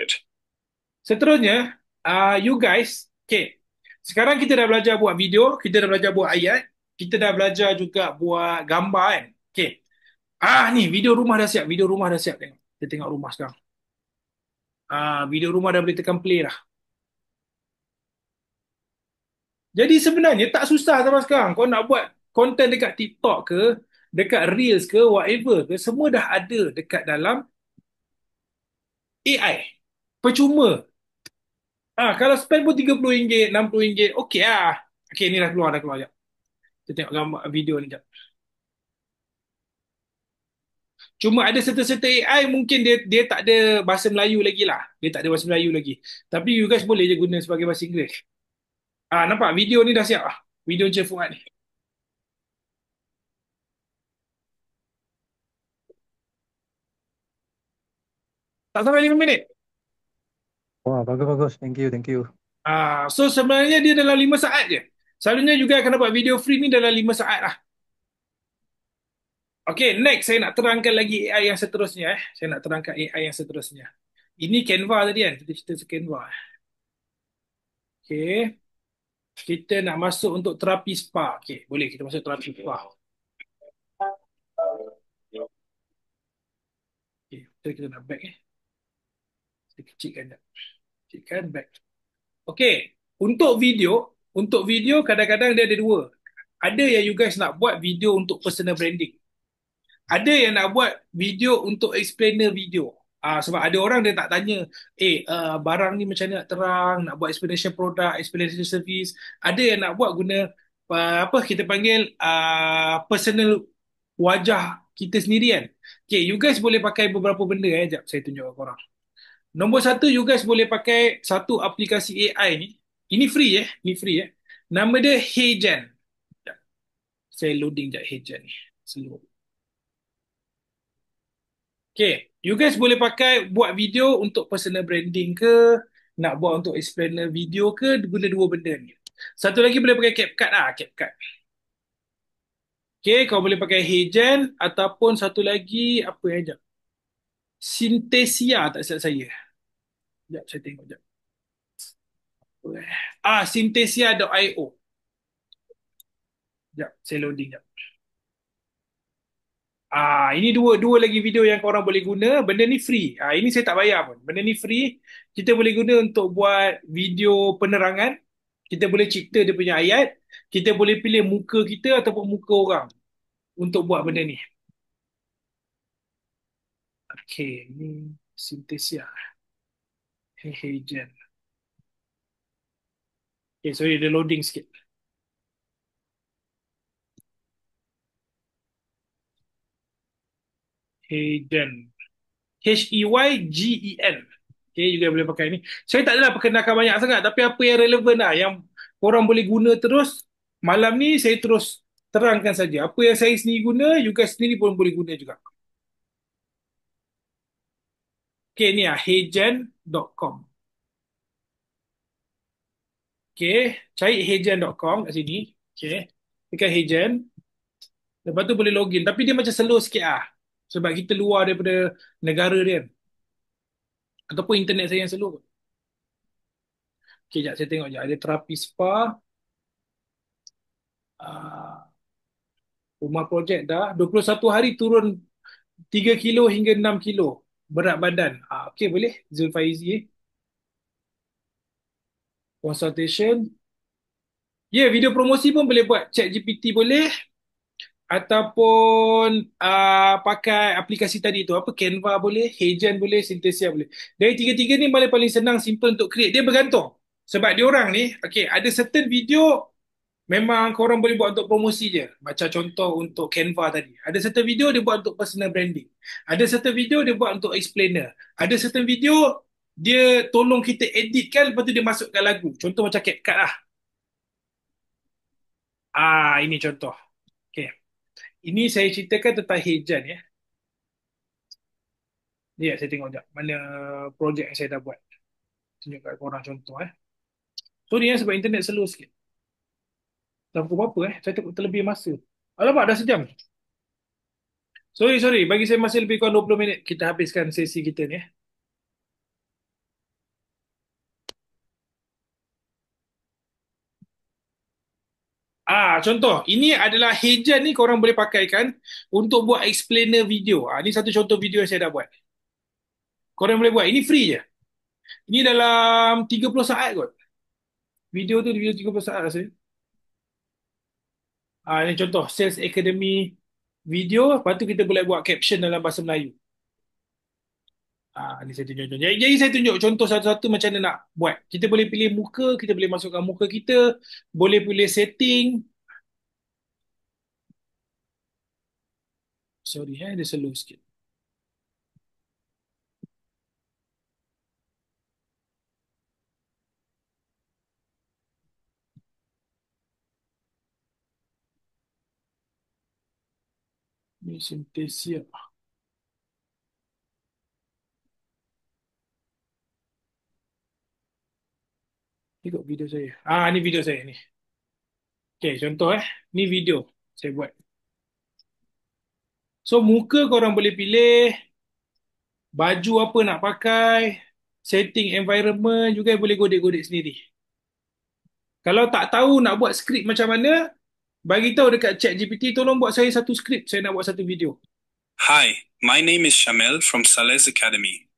you guys, okey. Sekarang kita dah belajar buat video, kita dah belajar buat ayat, kita dah belajar juga buat gambar kan. Okey. Ni video rumah dah siap, video rumah dah siap tengok. Kita tengok rumah sekarang. Video rumah dah boleh tekan play dah. Jadi sebenarnya tak susah sama sekarang. Kau nak buat konten dekat TikTok ke, dekat Reels ke, whatever ke, semua dah ada dekat dalam AI. Percuma. Kalau spend pun RM30, RM60, okey lah. Okey, ni dah keluar, Jap. Kita tengok gambar video ni jap. Cuma ada serta-serta AI mungkin dia tak ada bahasa Melayu lagi lah. Dia tak ada bahasa Melayu lagi. Tapi you guys boleh je guna sebagai bahasa Inggeris. Nampak video ni dah siap lah. Video Encik Fuad ni. Tak sampai 5 minit. Wah, bagus-bagus. Thank you, thank you. So sebenarnya dia dalam 5 saat je. Selalunya juga akan dapat video free ni dalam 5 saat lah. Okay, next saya nak terangkan lagi AI yang seterusnya. Saya nak terangkan AI yang seterusnya. Ini Canva tadi kan? Kita cerita Canva. Okay. Kita nak masuk untuk terapi spa. Okay, boleh kita masuk terapi spa. Okay, kita nak back Kita kecilkan jap. Kecilkan back. Okay, untuk video kadang-kadang dia ada dua. Ada yang you guys nak buat video untuk personal branding. Ada yang nak buat video untuk explainer video. Sebab ada orang dia tak tanya, barang ni macam mana nak terang, nak buat explanation product, explanation service. Ada yang nak buat guna apa kita panggil personal wajah kita sendiri kan. Okay, you guys boleh pakai beberapa benda Sekejap saya tunjuk ke korang. Nombor satu, you guys boleh pakai satu aplikasi AI ni. Ini free Ini free Nama dia HeyGen. Saya loading je HeyGen ni. Slow. Okay. You guys boleh pakai buat video untuk personal branding ke, nak buat untuk explainer video ke, guna dua benda ni. Satu lagi boleh pakai CapCut lah, CapCut. Okay, kau boleh pakai HeyGen ataupun satu lagi apa yang ajak? Synthesia tak silap saya. Sekejap, saya tengok sekejap. Synthesia.io. Sekejap, saya loading sekejap. Ini dua lagi video yang korang boleh guna. Benda ni free. Ini saya tak bayar pun. Benda ni free. Kita boleh guna untuk buat video penerangan. Kita boleh cipta dia punya ayat. Kita boleh pilih muka kita ataupun muka orang untuk buat benda ni. Okay, ni Synthesia. Hey, Jen. Okay, sorry, dia loading sikit. Hayden. Heygen. Okay, juga boleh pakai ni. Saya tak adalah perkenalkan banyak sangat, tapi apa yang relevan lah, yang korang boleh guna terus. Malam ni saya terus terangkan saja. Apa yang saya sendiri guna, you guys sendiri pun boleh guna juga. Okay, ni lah, heygen.com. Okay, cari heygen.com kat sini. Okay, tekan Heygen. Lepas tu boleh login. Tapi dia macam slow sikit lah. Sebab kita luar daripada negara dia kan. Ataupun internet saya yang slow. Okay, sekejap saya tengok je. Ada terapi spa. Rumah projek dah. 21 hari turun 3 kilo hingga 6 kilo. Berat badan. Okay, boleh. Zulfaizi. Consultation. Ya, video promosi pun boleh buat. Chat GPT boleh. Ataupun pakai aplikasi tadi tu. Apa? Canva boleh. Heygen boleh. Synthesia boleh. Dari tiga-tiga ni paling senang, simple untuk create. Dia bergantung. Sebab dia orang ni, okay, ada certain video memang korang boleh buat untuk promosi je. Macam contoh untuk Canva tadi. Ada certain video dia buat untuk personal branding. Ada certain video dia buat untuk explainer. Ada certain video dia tolong kita editkan, lepas tu dia masukkan lagu. Contoh macam CapCut lah. Ini contoh. Okay. Ini saya ceritakan tentang Heygen ya. Ya, saya tengok sekejap. Mana projek yang saya dah buat. Tunjuk kat korang contoh Sorry sebab internet slow sikit. Dah pukul berapa Saya tengok terlebih masa. Alamak, dah sejam. Sorry. Bagi saya masih lebih kurang 20 minit. Kita habiskan sesi kita ni Contoh. Ini adalah Heygen ni korang boleh pakaikan untuk buat explainer video. Ini satu contoh video yang saya dah buat. Korang boleh buat. Ini free je. Ini dalam 30 saat kot. Video tu video 30 saat rasanya. Ini contoh. Sales Academy video. Lepas tu kita boleh buat caption dalam bahasa Melayu. Ni saya tunjuk. Jadi saya tunjuk contoh satu-satu macam mana nak buat. Kita boleh pilih muka, kita boleh masukkan muka kita, boleh pilih setting. Sorry dia slow sikit. Ni Synthesia. Tengok video saya. Ni video saya ni. Okay, contoh ni video saya buat. So, muka korang boleh pilih, baju apa nak pakai, setting environment juga boleh godek-godek sendiri. Kalau tak tahu nak buat skrip macam mana, bagi tahu dekat chat GPT, tolong buat saya satu skrip, saya nak buat satu video. Hi, my name is Shamel from Salez Academy.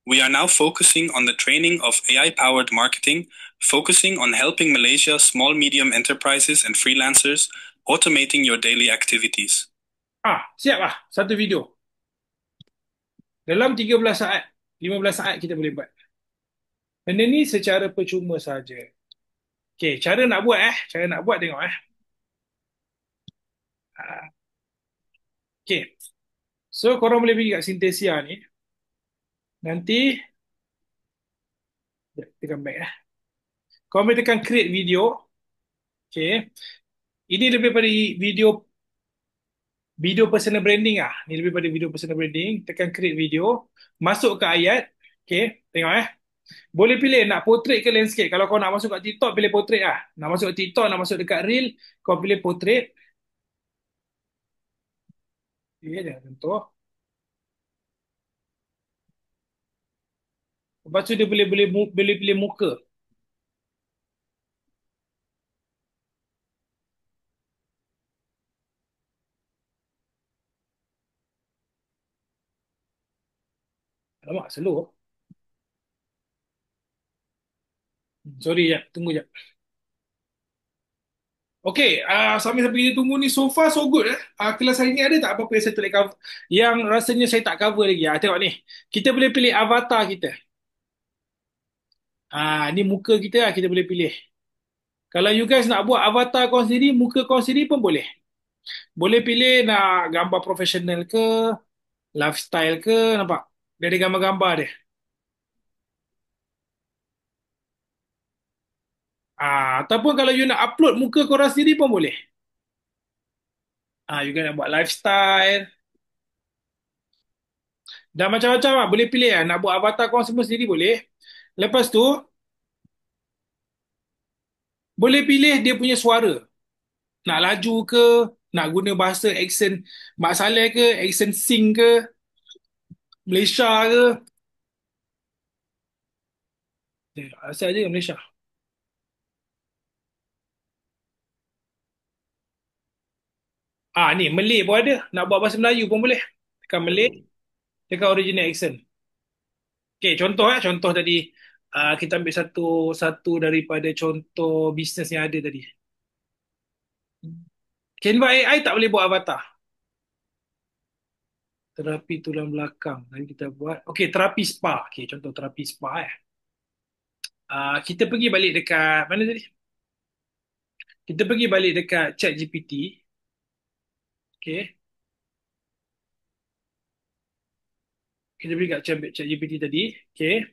We are now focusing on the training of AI-powered marketing, focusing on helping Malaysia small-medium enterprises and freelancers automating your daily activities. Siap lah. Satu video. Dalam 13 saat, 15 saat kita boleh buat. Benda ni secara percuma saja. Okay, cara nak buat Cara nak buat tengok Okay. So, korang boleh pergi kat Synthesia ni. Nanti tekan back korang boleh tekan create video. Okay. Ini lebih pada video video personal branding ah. Ni lebih pada video personal branding. Tekan create video, masuk ke ayat. Okay, tengok Boleh pilih nak portrait ke landscape. Kalau kau nak masuk kat TikTok, pilih portrait lah. Nak masuk kat TikTok, nak masuk dekat reel, kau pilih portrait. Okay, jangan contoh. Lepas tu dia boleh pilih muka. Alamak, slow. Sorry, jap. Tunggu jap. Okay, sambil kita tunggu ni, so far so good. Kelas hari ni ada tak apa-apa yang saya tak boleh cover? Yang rasanya saya tak cover lagi. Tengok ni. Kita boleh pilih avatar kita. Ni muka kita lah, kita boleh pilih. Kalau you guys nak buat avatar kau sendiri, muka kau sendiri pun boleh. Boleh pilih nak gambar profesional ke, lifestyle ke, nampak? Dia ada gambar-gambar dia. Ataupun kalau you nak upload muka korang sendiri pun boleh. You guys nak buat lifestyle. Dan macam-macam lah. Boleh pilih lah. Nak buat avatar korang semua sendiri boleh. Lepas tu, boleh pilih dia punya suara. Nak laju ke, nak guna bahasa accent Mak Saleh ke, accent Sing ke, Malaysia ke. Asal je Malaysia. Ni Malay pun ada. Nak buat bahasa Melayu pun boleh. Tekan Malay, tekan original accent. Okay, contoh tadi. Kita ambil satu satu daripada contoh bisnes yang ada tadi. Canva AI tak boleh buat avatar. Terapi tulang belakang. Nanti kita buat. Okay, terapi spa. Okay, contoh terapi spa kita pergi balik dekat mana tadi? Kita pergi balik dekat ChatGPT. Okay. Kita pergi kat ChatGPT tadi. Okay.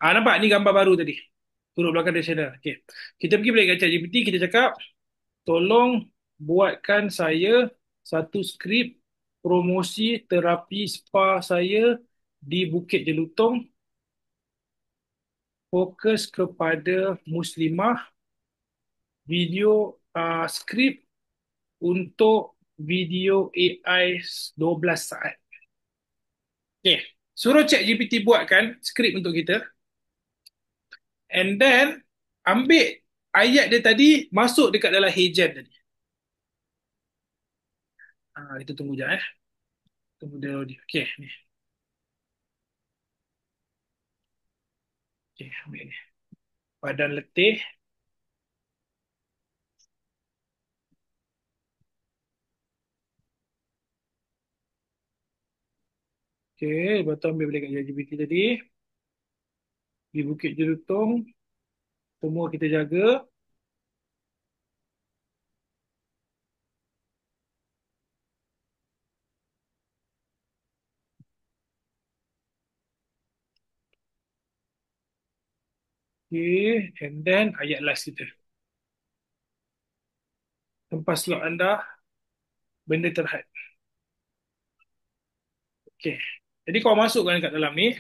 Nampak ni gambar baru tadi. Turut belakang dia channel. Okay. Kita pergi balik kat ChatGPT. Kita cakap, tolong buatkan saya satu skrip promosi terapi spa saya di Bukit Jelutong. Fokus kepada muslimah. Video skrip untuk video AI 12 saat. Okay. Suruh ChatGPT buatkan skrip untuk kita. And then, ambil ayat dia tadi, masuk dekat dalam Heygen tadi. Kita tunggu sekejap Tunggu dia audio. Okay, ni. Okay, ambil ni. Badan letih. Okay, lepas tu ambil balik kat ChatGPT tadi. Di Bukit Jelutong. Semua kita jaga. Okay, and then ayat last kita. Tempat slot anda, benda terhad. Okay, jadi kau masukkan kat dalam ni.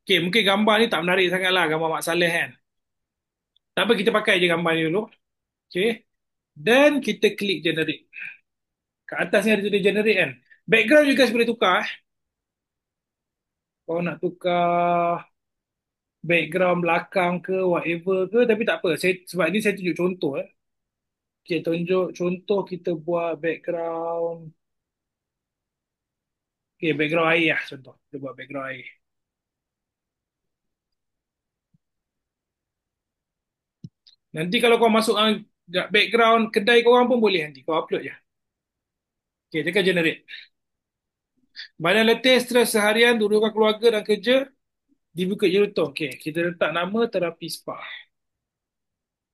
Okay, mungkin gambar ni tak menarik sangat lah, gambar Mak Saleh kan. Tak apa, kita pakai je gambar ni dulu. Okay, dan kita klik generate. Kat atas ni ada tulis generate kan. Background you guys boleh tukar Kau nak tukar background belakang ke, whatever ke, tapi tak apa. Sebab ni saya tunjuk contoh Okay, tunjuk contoh kita buat background. Okay, background air lah contoh. Kita buat background air. Nanti kalau kau masuk background kedai korang pun boleh nanti. Kau upload je. Okay, tekan generate. Badan letih, stres seharian, dudukan keluarga dan kerja di Bukit Jelutong. Okay, kita letak nama terapi spa.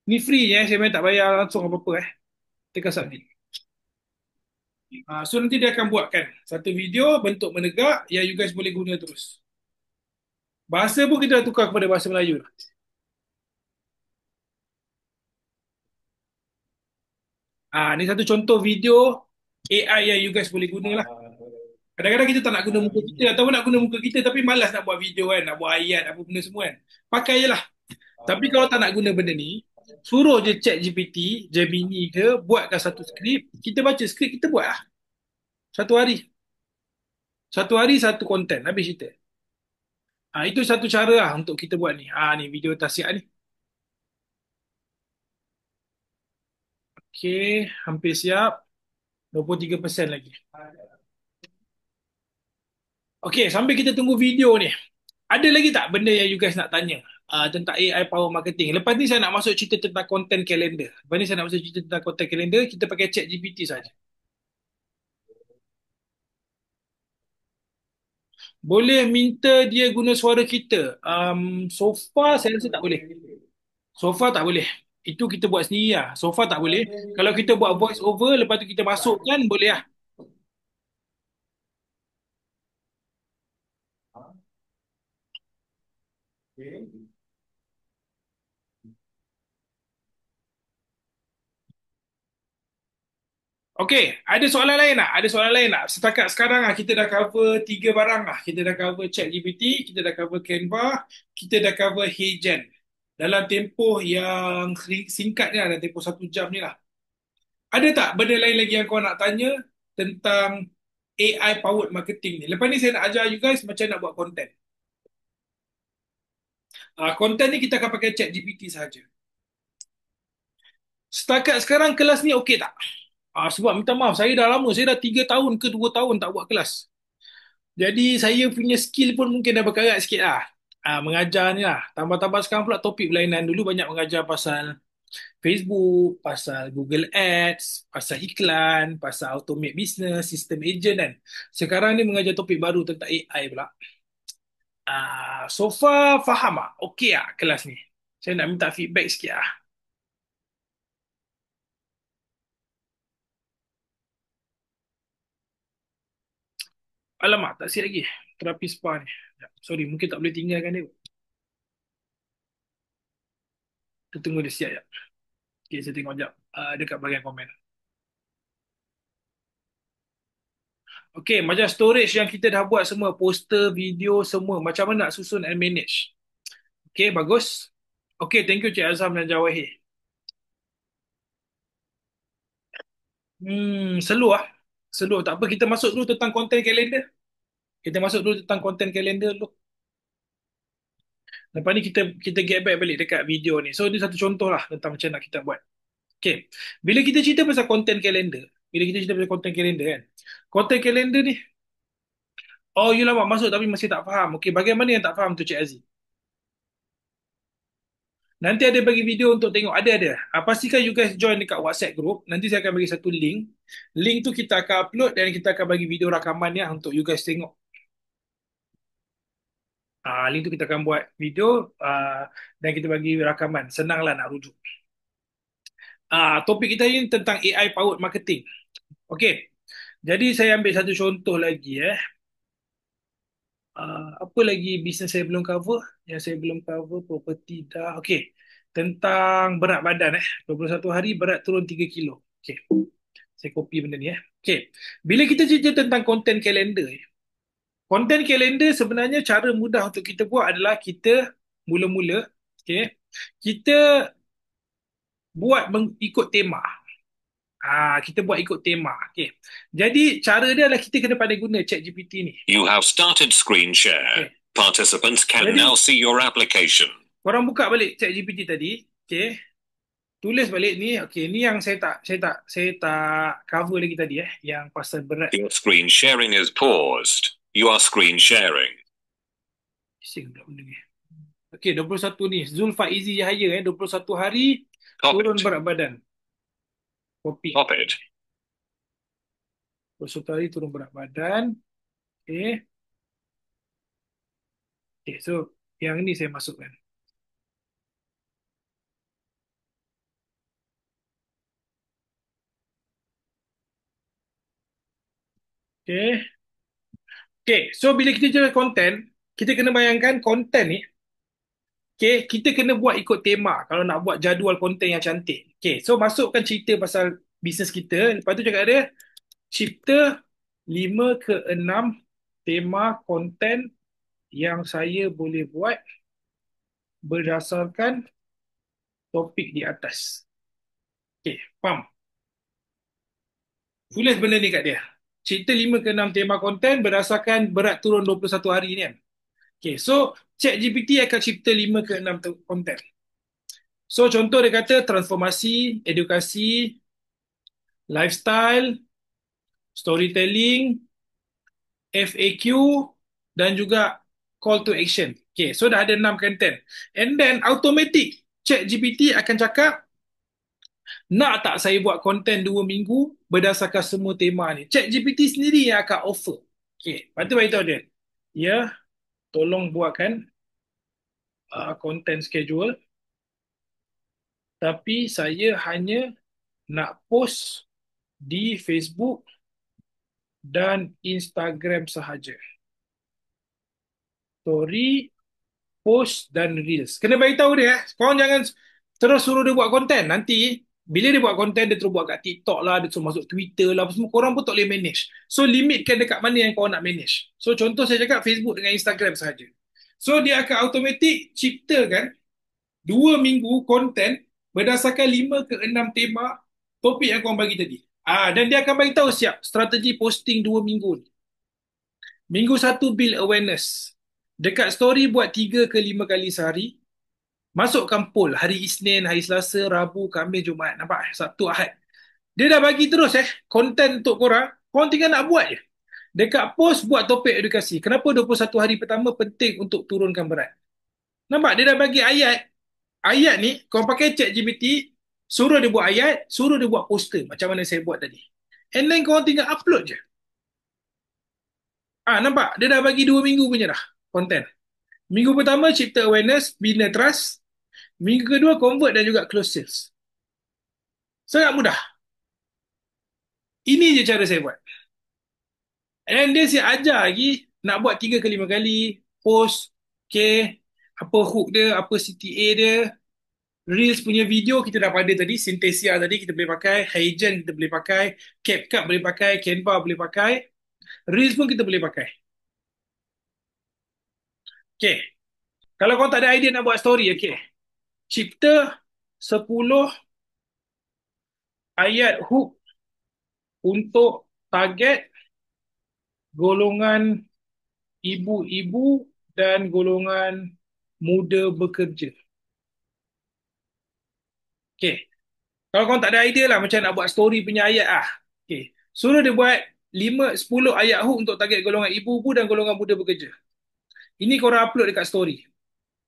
Ni free je saya memang tak bayar langsung apa-apa Tekan submit. So nanti dia akan buatkan satu video bentuk menegak yang you guys boleh guna terus. Bahasa pun kita dah tukar kepada bahasa Melayu. Ni satu contoh video AI yang you guys boleh guna lah. Kadang-kadang kita tak nak guna muka kita ataupun nak guna muka kita tapi malas nak buat video kan, nak buat ayat, apa benda semua kan. Pakai je lah. Tapi kalau tak nak guna benda ni, suruh je chat GPT, Gemini ke, buatkan satu skrip, kita baca skrip, kita buat lah. Satu hari. Satu hari, satu konten. Habis cerita. Itu satu cara lah untuk kita buat ni. Ni video tasiak ni. Okay, hampir siap. 23% lagi. Okay, sambil kita tunggu video ni. Ada lagi tak benda yang you guys nak tanya tentang AI power marketing? Lepas ni saya nak masuk cerita tentang content calendar. Lepas ni saya nak masuk cerita tentang content calendar. Kita pakai chat GPT saja. Boleh minta dia guna suara kita. So far saya rasa tak boleh. So far tak boleh. Itu kita buat sendiri lah. So far tak boleh. Kalau kita buat voice over, lepas tu kita masukkan, boleh lah. Okey, ada soalan lain tak? Ada soalan lain tak? Setakat sekarang lah, kita dah cover 3 barang lah. Kita dah cover ChatGPT, kita dah cover Canva, kita dah cover HeyGen. Dalam tempoh yang singkat ni lah, dalam tempoh 1 jam ni lah. Ada tak benda lain lagi yang kau nak tanya tentang AI powered marketing ni? Lepas ni saya nak ajar you guys macam nak buat content. Content ni kita akan pakai ChatGPT sahaja. Setakat sekarang kelas ni okey tak? Sebab minta maaf, saya dah lama, saya dah 3 tahun ke 2 tahun tak buat kelas. Jadi saya punya skill pun mungkin dah berkarat sikit lah. Mengajar ni lah. Tambah-tambah sekarang pula topik berlainan. Dulu banyak mengajar pasal Facebook, pasal Google Ads, pasal iklan, pasal automate business, sistem agent kan. Sekarang ni mengajar topik baru tentang AI pula. So far faham tak? Okey tak kelas ni? Saya nak minta feedback sikit lah. Alamak, tak siap lagi. Terapi spa ni. Sorry, mungkin tak boleh tinggalkan dia. Kita tunggu dia siap. Okay, saya tengok sekejap dekat bahagian komen. Okay, macam storage yang kita dah buat semua. Poster, video, semua. Macam mana nak susun and manage. Okay, bagus. Okay, thank you Cik Azam dan Jawahir. Slow lah. Slow. Tak apa, kita masuk dulu tentang content calendar. Kita masuk dulu tentang content calendar dulu. Lepas ni kita get back balik dekat video ni. So, ini satu contoh lah tentang macam nak kita buat. Okay. Bila kita cerita pasal content calendar, bila kita cerita pasal content calendar kan, content calendar ni, you lama masuk tapi masih tak faham. Okay, bagaimana yang tak faham tu Cik Aziz? Nanti ada bagi video untuk tengok. Ada. Pastikan you guys join dekat WhatsApp group. Nanti saya akan bagi satu link. Link tu kita akan upload dan kita akan bagi video rakaman ya untuk you guys tengok. Link tu kita akan buat video dan kita bagi rakaman. Senanglah nak rujuk. Topik kita ini tentang AI powered marketing. Okay. Jadi saya ambil satu contoh lagi apa lagi bisnes saya belum cover? Yang saya belum cover property dah. Okey. Tentang berat badan 21 hari berat turun 3 kilo. Okey. Saya copy benda ni Okey. Bila kita cerita tentang content calendar content calendar sebenarnya cara mudah untuk kita buat adalah kita mula-mula kita buat mengikut tema. Kita buat ikut tema. Okay. Jadi cara dia adalah kita kena pandai guna ChatGPT ni. You have started screen share. Okay. Participants can now see your application. Korang buka balik ChatGPT tadi. Okay. Tulis balik ni. Okay. Ni yang saya tak cover lagi tadi yang pasal berat. Your screen sharing is paused. You are screen sharing. Bising pula benda ni. Okay. 21 ni. Zulfa Izzi Yahya 21 hari turun berat badan. Copy. Pop it. 21 hari turun berat badan. Okay. Okay, so yang ni saya masukkan. Okay. Okay, so bila kita cakap konten, kita kena bayangkan konten ni, okay, kita kena buat ikut tema kalau nak buat jadual konten yang cantik. Okay, so masukkan cerita pasal bisnes kita, lepas tu cakap dia, cipta 5 ke 6 tema konten yang saya boleh buat berdasarkan topik di atas. Okey, faham? Tulis benda ni kat dia. Cipta 5 ke 6 tema konten berdasarkan berat turun 21 hari ni kan. Okay, so ChatGPT akan cipta 5 ke 6 konten. So contoh dia kata transformasi, edukasi, lifestyle, storytelling, FAQ dan juga call to action. Okay, so dah ada 6 konten. And then automatic ChatGPT akan cakap, nak tak saya buat konten 2 minggu berdasarkan semua tema ni. ChatGPT sendiri yang akan offer. Okay, lepas tu beritahu dia, ya, tolong buatkan content schedule, tapi saya hanya nak post di Facebook dan Instagram sahaja. Story, post dan reels. Kena beritahu dia, korang jangan terus suruh dia buat konten. Nanti bila dia buat konten, dia terus buat kat TikTok lah, dia terus masuk Twitter lah, semua korang pun tak boleh manage. So limitkan dekat mana yang korang nak manage. So contoh saya cakap Facebook dengan Instagram sahaja. So dia akan automatic ciptakan 2 minggu konten berdasarkan 5 ke 6 tema topik yang korang bagi tadi. Dan dia akan bagi tahu siap strategi posting 2 minggu ni. Minggu 1 build awareness. Dekat story buat 3 ke 5 kali sehari. Masukkan poll hari Isnin, hari Selasa, Rabu, Khamis, Jumaat. Nampak? Sabtu, Ahad. Dia dah bagi terus konten untuk korang. Korang tinggal nak buat je. Dekat post buat topik edukasi. Kenapa 21 hari pertama penting untuk turunkan berat? Nampak? Dia dah bagi ayat. Ayat ni, korang pakai ChatGPT, suruh dia buat ayat, suruh dia buat poster. Macam mana saya buat tadi. And then korang tinggal upload je. Nampak? Dia dah bagi 2 minggu punya dah konten. Minggu pertama cipta awareness, bina trust. Minggu kedua convert dan juga close sales. Sangat mudah. Ini je cara saya buat. And dia saya ajar lagi nak buat 3 ke 5 kali post, okay, apa hook dia, apa CTA dia. Reels punya video kita dah pada tadi, Synthesia tadi kita boleh pakai, HeyGen kita boleh pakai, CapCut boleh pakai, Canva boleh pakai, Reels pun kita boleh pakai. Okay. Kalau kau tak ada idea nak buat story, okay, cipta 10 ayat hook untuk target golongan ibu-ibu dan golongan muda bekerja. Okay. Kalau korang tak ada idea lah macam nak buat story punya ayat Okay. Suruh dia buat 5-10 ayat hook untuk target golongan ibu-ibu dan golongan muda bekerja. Ini korang upload dekat story.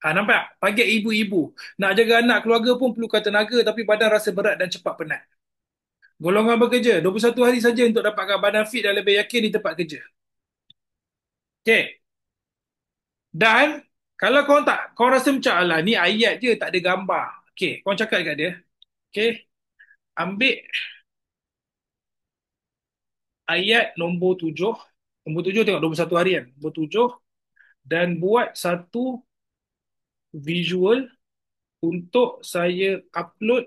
Nampak? Target ibu-ibu. Nak jaga anak keluarga pun perlukan tenaga tapi badan rasa berat dan cepat penat. Golongan bekerja, 21 hari saja untuk dapatkan badan fit dan lebih yakin di tempat kerja. Okay. Dan kalau kau rasa macam alah ni ayat je tak ada gambar. Okay, kau cakap dekat dia. Okay. Ambil ayat nombor 7. Nombor 7 tengok 21 hari kan. Nombor 7 dan buat satu visual untuk saya upload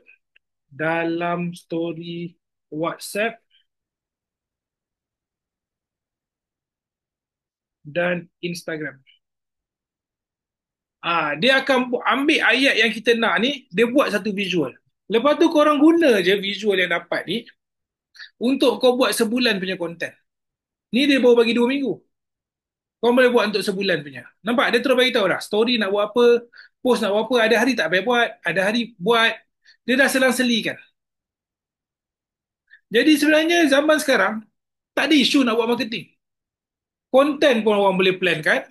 dalam story WhatsApp dan Instagram. Dia akan ambil ayat yang kita nak ni, dia buat satu visual. Lepas tu korang guna je visual yang dapat ni untuk kau buat sebulan punya konten. Ni dia baru bagi 2 minggu. Kau boleh buat untuk sebulan punya. Nampak? Dia terus bagi tahu dah. Story nak buat apa, post nak buat apa, ada hari tak payah buat, ada hari buat. Dia dah selang-selikan. Jadi sebenarnya zaman sekarang tak ada isu nak buat marketing. Konten pun orang boleh plan kan.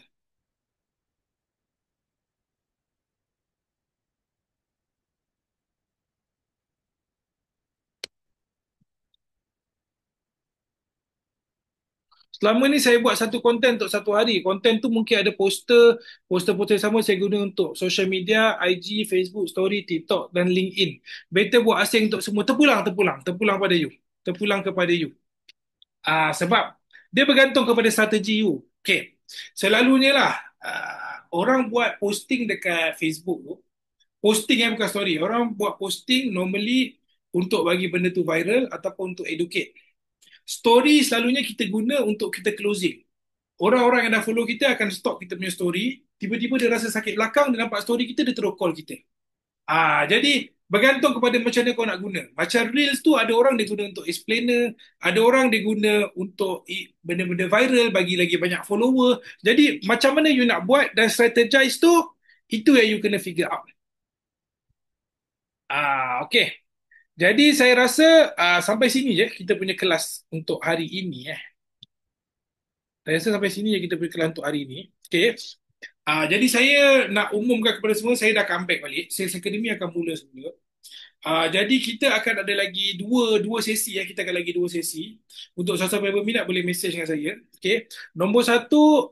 Selama ni saya buat satu konten untuk satu hari. Konten tu mungkin ada poster sama saya guna untuk social media, IG, Facebook, Story, TikTok dan LinkedIn. Better buat asing untuk semua. Terpulang pada you. Terpulang kepada you. Sebab dia bergantung kepada strategi you. Okay. Selalunya lah, orang buat posting dekat Facebook tu, posting yang bukan story. Orang buat posting normally untuk bagi benda tu viral ataupun untuk educate. Story selalunya kita guna untuk kita closing. Orang-orang yang dah follow kita akan stop kita punya story. Tiba-tiba dia rasa sakit belakang, dia nampak story kita, dia terus call kita. Jadi bergantung kepada macam mana kau nak guna. Macam Reels tu ada orang dia guna untuk explainer, ada orang dia guna untuk benda-benda viral, bagi lagi banyak follower. Jadi macam mana you nak buat dan strategize tu, itu yang you kena figure out. Okay. Jadi saya rasa sampai sini je kita punya kelas untuk hari ini. Saya rasa sampai sini je kita punya kelas untuk hari ini. Okay. Jadi saya nak umumkan kepada semua, saya dah comeback balik. Sales Academy akan mula semula. Jadi kita akan ada lagi dua sesi ya. Kita akan lagi dua sesi. Untuk siapa-siapa yang berminat boleh message dengan saya. Okay. Nombor satu,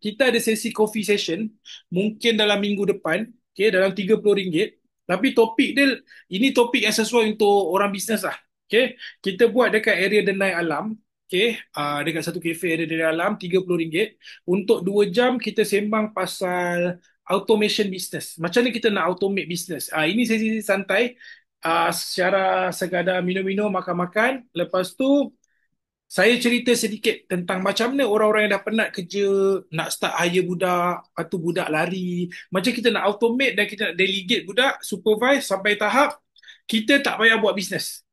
kita ada sesi coffee session. Mungkin dalam minggu depan. Okay, dalam RM30. Tapi topik dia, ini topik yang sesuai untuk orang bisnes lah. Okay. Kita buat dekat area Denai Alam. Okay. Dekat satu kafe area Denai Alam, RM30. Untuk 2 jam kita sembang pasal automation business. Macam mana kita nak automate business. Ini sesi santai. Secara sekadar minum-minum, makan-makan. Lepas tu, saya cerita sedikit tentang macam mana orang-orang yang dah penat kerja, nak start hire budak, lepas tu budak lari. Macam kita nak automate dan kita nak delegate budak, supervise sampai tahap, kita tak payah buat bisnes.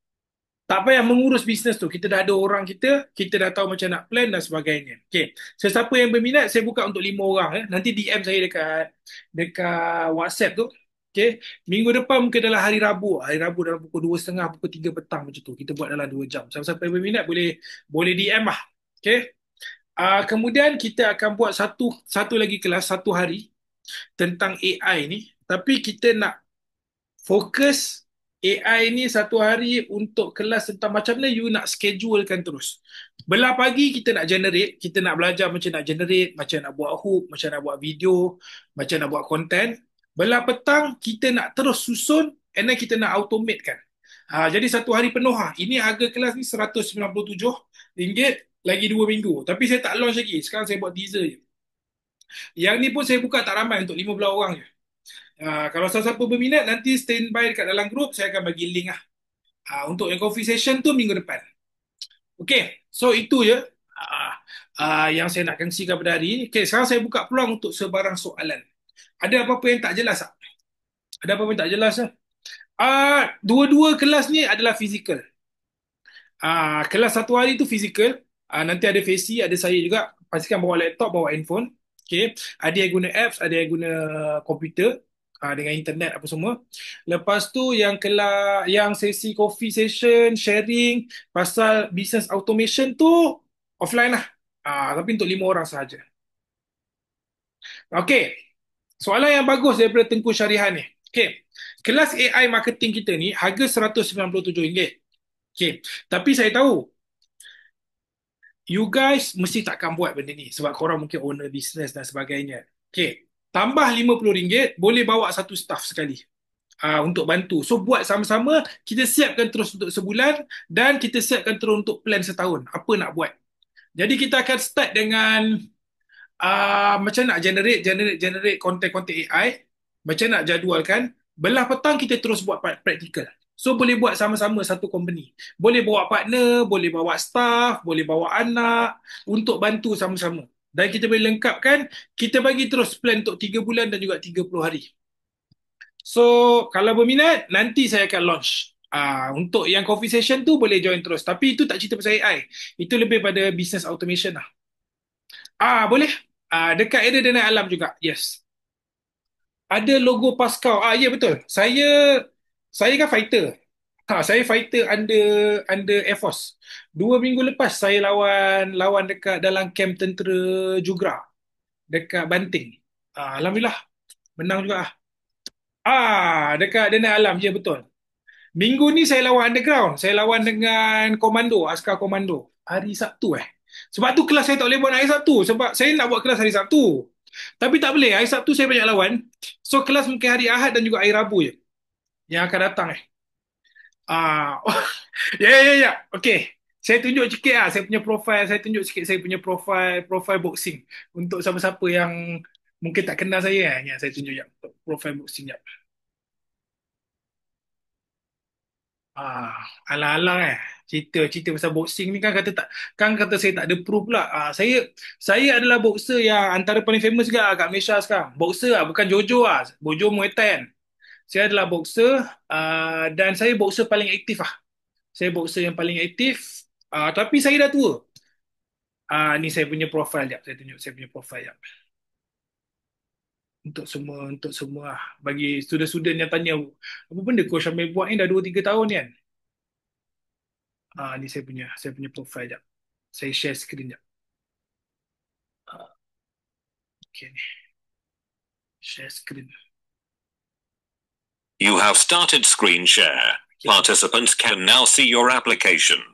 Tak payah mengurus bisnes tu. Kita dah ada orang kita dah tahu macam nak plan dan sebagainya. Okay. Sesiapa yang berminat, saya buka untuk 5 orang. Nanti DM saya dekat WhatsApp tu. Okay. Minggu depan mungkin adalah hari Rabu. Hari Rabu dalam pukul 2:30, pukul 3 petang macam tu. Kita buat dalam 2 jam. Siapa-siapa yang berminat boleh DM lah. Okay. Kemudian kita akan buat satu lagi kelas, satu hari tentang AI ni. Tapi kita nak fokus AI ni satu hari untuk kelas tentang macam mana you nak schedulekan terus. Belah pagi kita nak generate, kita nak belajar macam nak generate, macam nak buat hook, macam nak buat video, macam nak buat content. Belah petang kita nak terus susun and then kita nak automate kan. Jadi satu hari penuh lah. Ini harga kelas ni RM197 lagi 2 minggu. Tapi saya tak launch lagi. Sekarang saya buat teaser je. Yang ni pun saya buka tak ramai, untuk 15 orang je. Kalau siapa berminat, nanti standby dekat dalam grup, saya akan bagi link lah. Untuk yang coffee session tu minggu depan. Okay, so itu je yang saya nak kongsikan pada hari ini. Okay, sekarang saya buka peluang untuk sebarang soalan. Ada apa-apa yang tak jelas tak? Ada apa-apa yang tak jelas tak? Dua-dua kelas ni adalah fizikal. Kelas satu hari tu fizikal. Nanti ada Facy, ada saya juga. Pastikan bawa laptop, bawa handphone. Okay. Ada yang guna apps, ada yang guna komputer dengan internet apa semua. Lepas tu yang sesi coffee session, sharing pasal business automation tu offline lah. Tapi untuk 5 orang sahaja. Okay. Soalan yang bagus daripada Tengku Syarihan ni. Okay. Kelas AI marketing kita ni harga RM197. Okay. Tapi saya tahu you guys mesti takkan buat benda ni sebab korang mungkin owner business dan sebagainya. Okay. Tambah RM50, boleh bawa satu staff sekali untuk bantu. So buat sama-sama, kita siapkan terus untuk sebulan dan kita siapkan terus untuk plan setahun. Apa nak buat. Jadi kita akan start dengan macam nak generate konten-konten AI, macam nak jadualkan. Belah petang kita terus buat praktikal. So boleh buat sama-sama satu company. Boleh bawa partner, boleh bawa staff, boleh bawa anak untuk bantu sama-sama. Dan kita boleh lengkapkan, kita bagi terus plan untuk 3 bulan dan juga 30 hari. So kalau berminat, nanti saya akan launch. Untuk yang coffee session tu boleh join terus. Tapi itu tak cerita pasal AI. Itu lebih pada business automation lah. Boleh. Dekat area Denai Alam juga. Yes. Ada logo Pascal. Ya betul. Saya kan fighter. Saya fighter under Air Force. 2 minggu lepas saya lawan dekat dalam kamp tentera Jugra dekat Banting. Alhamdulillah menang juga. Dekat Denai Alam je betul. Minggu ni saya lawan underground. Saya lawan dengan komando, askar komando. Hari Sabtu Sebab tu kelas saya tak boleh buat hari Sabtu. Sebab saya nak buat kelas hari Sabtu. Tapi tak boleh. Hari Sabtu saya banyak lawan. So kelas mungkin hari Ahad dan juga hari Rabu je. Yang akan datang Ya. Okay. Saya tunjuk sikit saya punya profile. Saya tunjuk sikit saya punya profile boxing. Untuk siapa-siapa yang mungkin tak kenal saya saya tunjuk profile boxing. Ah, alang-alang cerita pasal boxing ni kan kata saya tak ada proof pula. Saya adalah boxer yang antara paling famous juga kat Malaysia sekarang. Boxer bukan Jojo Bojo Muay Thai kan. Saya adalah boxer dan saya boxer paling aktif Saya boxer yang paling aktif tapi saya dah tua. Ni saya punya profile jap. Saya tunjuk saya punya profile jap. Untuk semua bagi student-student yang tanya apa benda Coach Amir buat ni dah 2-3 tahun kan. Ni saya punya profile jap. Saya share screen jap. Okay ni. Share screen. You have started screen share. Okay. Participants can now see your application.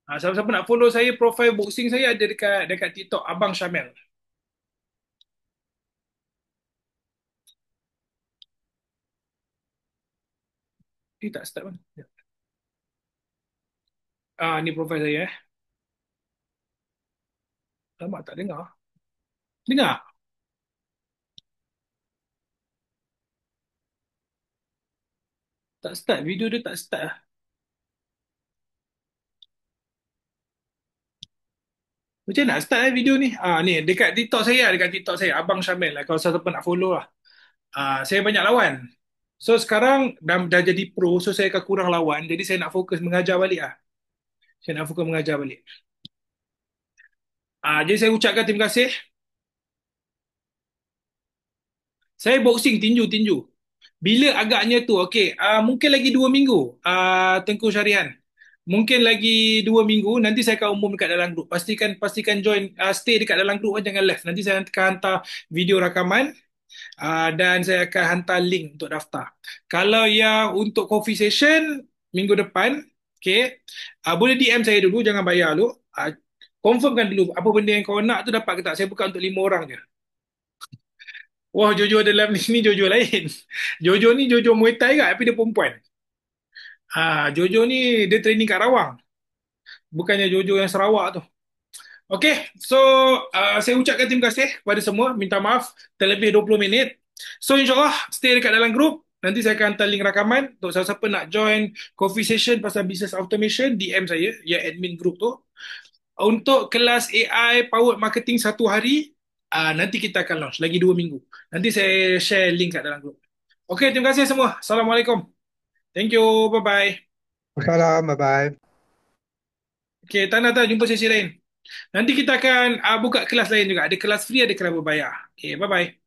Siapa-siapa nak follow saya, profile boxing saya ada dekat TikTok Abang Syamel. Ni tak start pun. Ni profile saya Lama tak dengar. Dengar? Tak start. Video dia tak start Macam nak start video ni? Ni dekat TikTok saya Abang Syamel lah. Kalau siapa nak follow lah. Saya banyak lawan. So sekarang dah jadi pro, so saya akan kurang lawan. Jadi saya nak fokus mengajar balik lah. Saya nak fokus mengajar balik. Jadi saya ucapkan terima kasih. Saya boxing tinju. Bila agaknya tu, okey, mungkin lagi 2 minggu, Tengku Syarihan. Mungkin lagi 2 minggu, nanti saya akan umum dekat dalam grup. Pastikan join, stay dekat dalam grup, jangan left. Nanti saya akan hantar video rakaman dan saya akan hantar link untuk daftar. Kalau yang untuk coffee session minggu depan, okey, boleh DM saya dulu, jangan bayar dulu. Confirmkan dulu apa benda yang kau nak tu dapat ke tak. Saya buka untuk 5 orang je. Wah, Jojo dalam ni Jojo lain. Jojo ni Jojo Muay Thai ke, tapi dia perempuan. Jojo ni dia training kat Rawang. Bukannya Jojo yang Sarawak tu. Okay, so saya ucapkan terima kasih kepada semua. Minta maaf terlebih 20 minit. So insyaAllah stay dekat dalam grup. Nanti saya akan hantar link rakaman. Untuk siapa-siapa nak join coffee session pasal business automation, DM saya, ya admin grup tu. Untuk kelas AI powered marketing 1 hari, nanti kita akan launch lagi 2 minggu. Nanti saya share link kat dalam grup. Okay, terima kasih semua. Assalamualaikum. Thank you. Bye-bye. Salam, bye-bye. Okay, tak jumpa sesi lain. Nanti kita akan buka kelas lain juga. Ada kelas free, ada kelas berbayar. Okay, bye-bye.